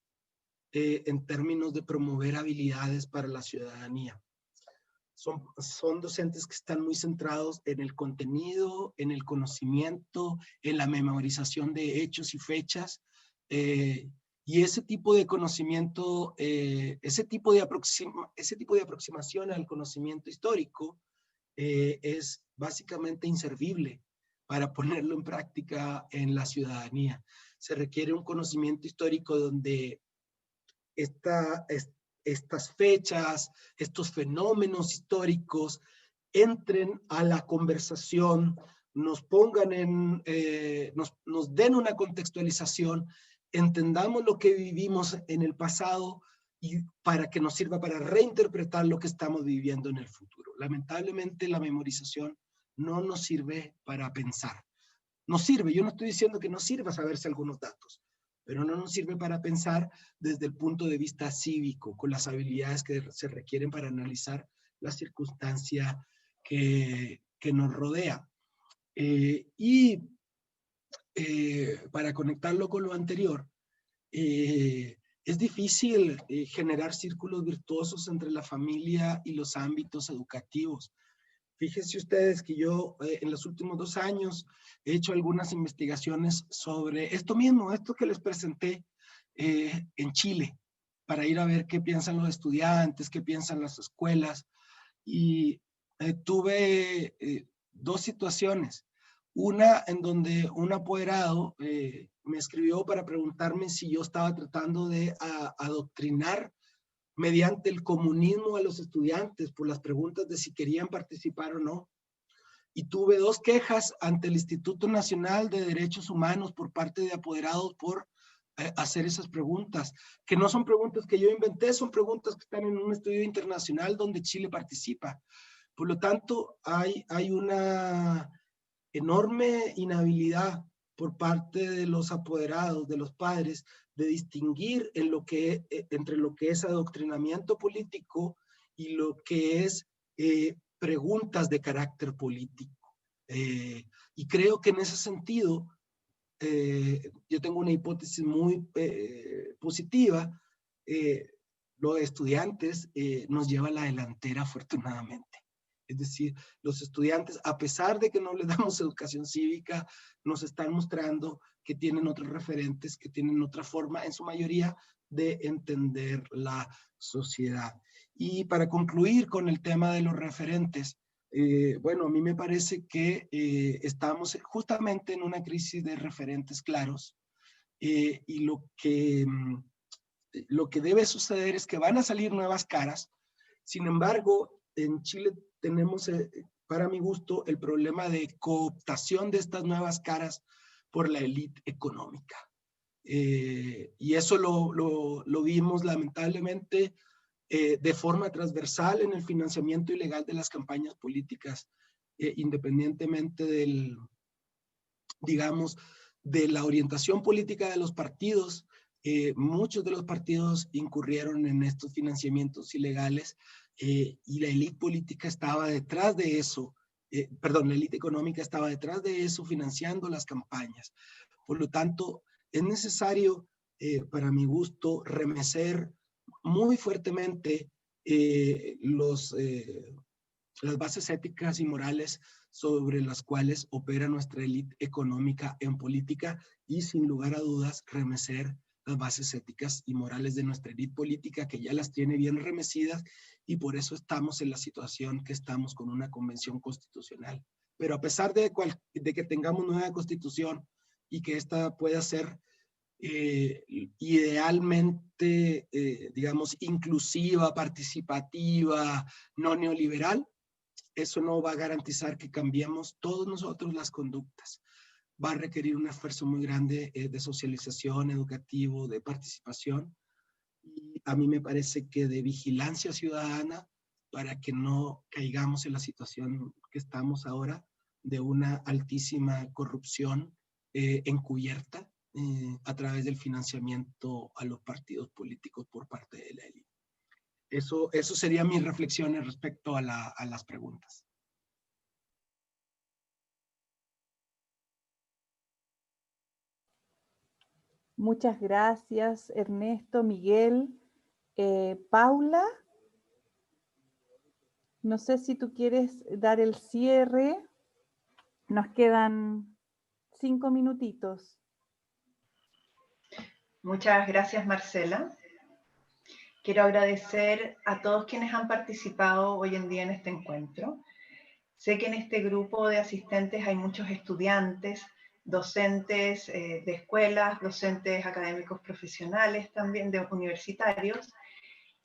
en términos de promover habilidades para la ciudadanía. Son docentes que están muy centrados en el contenido, en el conocimiento, en la memorización de hechos y fechas, y ese tipo de conocimiento, ese tipo de aproximación al conocimiento histórico es básicamente inservible para ponerlo en práctica en la ciudadanía. Se requiere un conocimiento histórico donde estas fechas, estos fenómenos históricos entren a la conversación, nos pongan nos den una contextualización, entendamos lo que vivimos en el pasado y para que nos sirva para reinterpretar lo que estamos viviendo en el futuro. Lamentablemente la memorización no nos sirve para pensar. Nos sirve, yo no estoy diciendo que no sirva saberse algunos datos, pero no nos sirve para pensar desde el punto de vista cívico, con las habilidades que se requieren para analizar la circunstancia que nos rodea. Para conectarlo con lo anterior, es difícil generar círculos virtuosos entre la familia y los ámbitos educativos. Fíjense ustedes que yo en los últimos 2 años he hecho algunas investigaciones sobre esto mismo, esto que les presenté en Chile, para ir a ver qué piensan los estudiantes, qué piensan las escuelas. Y tuve 2 situaciones. Una en donde un apoderado me escribió para preguntarme si yo estaba tratando de adoctrinar mediante el comunismo a los estudiantes por las preguntas de si querían participar o no. Y tuve 2 quejas ante el Instituto Nacional de Derechos Humanos por parte de apoderados por hacer esas preguntas, que no son preguntas que yo inventé, son preguntas que están en un estudio internacional donde Chile participa. Por lo tanto, hay una enorme inhabilidad por parte de los apoderados, de los padres, de distinguir entre lo que es adoctrinamiento político y lo que es preguntas de carácter político. Y creo que en ese sentido, yo tengo una hipótesis muy positiva. Los estudiantes nos llevan a la delantera, afortunadamente. Es decir, los estudiantes, a pesar de que no les damos educación cívica, nos están mostrando que tienen otros referentes, que tienen otra forma, en su mayoría, de entender la sociedad. Y para concluir con el tema de los referentes, bueno, a mí me parece que estamos justamente en una crisis de referentes claros, y lo que debe suceder es que van a salir nuevas caras. Sin embargo, en Chile tenemos, para mi gusto, el problema de cooptación de estas nuevas caras por la élite económica. Y eso lo vimos lamentablemente de forma transversal en el financiamiento ilegal de las campañas políticas, independientemente digamos, de la orientación política de los partidos. Muchos de los partidos incurrieron en estos financiamientos ilegales, y la élite política estaba detrás de eso, la élite económica estaba detrás de eso, financiando las campañas. Por lo tanto, es necesario, para mi gusto, remecer muy fuertemente las bases éticas y morales sobre las cuales opera nuestra élite económica en política, y sin lugar a dudas remecer las bases éticas y morales de nuestra élite política, que ya las tiene bien remecidas, y por eso estamos en la situación que estamos, con una convención constitucional. Pero a pesar de que tengamos nueva constitución y que esta pueda ser idealmente, digamos, inclusiva, participativa, no neoliberal, eso no va a garantizar que cambiemos todos nosotros las conductas. Va a requerir un esfuerzo muy grande de socialización, educativo, de participación, y a mí me parece que de vigilancia ciudadana, para que no caigamos en la situación que estamos ahora, de una altísima corrupción encubierta a través del financiamiento a los partidos políticos por parte de la élite. Eso serían mis reflexiones respecto a las preguntas. Muchas gracias, Ernesto, Miguel. Paula, no sé si tú quieres dar el cierre. Nos quedan 5 minutitos. Muchas gracias, Marcela. Quiero agradecer a todos quienes han participado hoy en día en este encuentro. Sé que en este grupo de asistentes hay muchos estudiantes, docentes de escuelas, docentes académicos profesionales también, de universitarios,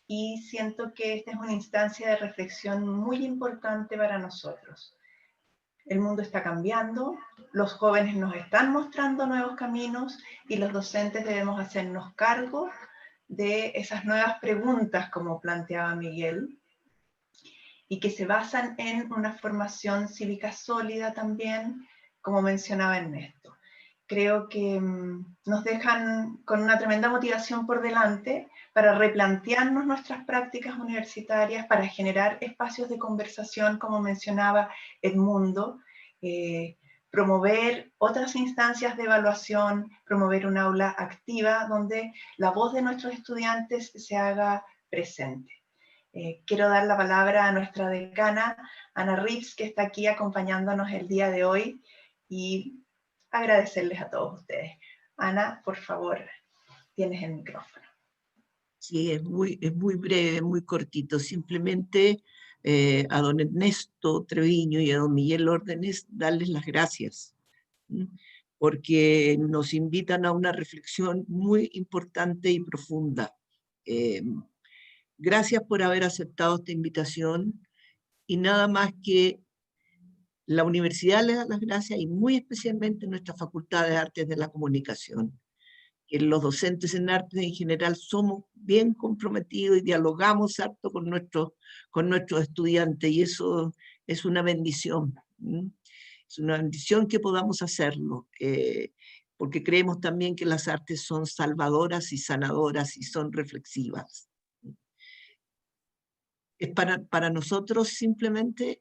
y siento que esta es una instancia de reflexión muy importante para nosotros. El mundo está cambiando, los jóvenes nos están mostrando nuevos caminos, y los docentes debemos hacernos cargo de esas nuevas preguntas, como planteaba Miguel, y que se basan en una formación cívica sólida también, como mencionaba Ernesto. Creo que nos dejan con una tremenda motivación por delante para replantearnos nuestras prácticas universitarias, para generar espacios de conversación, como mencionaba Edmundo, promover otras instancias de evaluación, promover un aula activa donde la voz de nuestros estudiantes se haga presente. Quiero dar la palabra a nuestra decana, Ana Rips, que está aquí acompañándonos el día de hoy, y agradecerles a todos ustedes. Ana, por favor, tienes el micrófono. Sí, es muy breve, muy cortito. Simplemente a don Ernesto Treviño y a don Miguel Órdenes darles las gracias, porque nos invitan a una reflexión muy importante y profunda. Gracias por haber aceptado esta invitación, y nada más que la universidad les da las gracias, y muy especialmente nuestra Facultad de Artes de la Comunicación. que los docentes en arte en general somos bien comprometidos y dialogamos harto con nuestros estudiantes, y eso es una bendición. Es una bendición que podamos hacerlo, porque creemos también que las artes son salvadoras y sanadoras y son reflexivas. Es para nosotros simplemente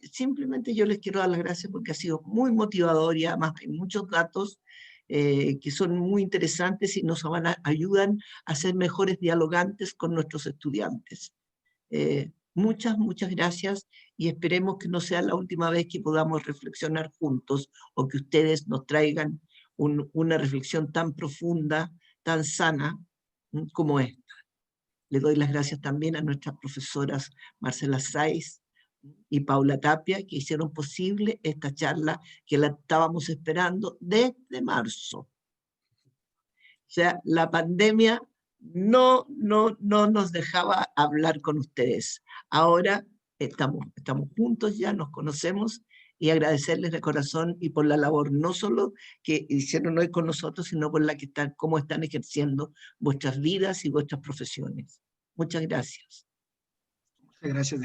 yo les quiero dar las gracias porque ha sido muy motivador, y además hay muchos datos que son muy interesantes y nos ayudan a ser mejores dialogantes con nuestros estudiantes. Muchas gracias, y esperemos que no sea la última vez que podamos reflexionar juntos, o que ustedes nos traigan una reflexión tan profunda, tan sana como esta. Le doy las gracias también a nuestras profesoras Marcela Saiz y Paula Tapia, que hicieron posible esta charla que la estábamos esperando desde marzo. O sea, la pandemia no nos dejaba hablar con ustedes. Ahora estamos juntos ya, nos conocemos, y agradecerles de corazón y por la labor no solo que hicieron hoy con nosotros, sino por cómo están ejerciendo vuestras vidas y vuestras profesiones. Muchas gracias. Muchas gracias.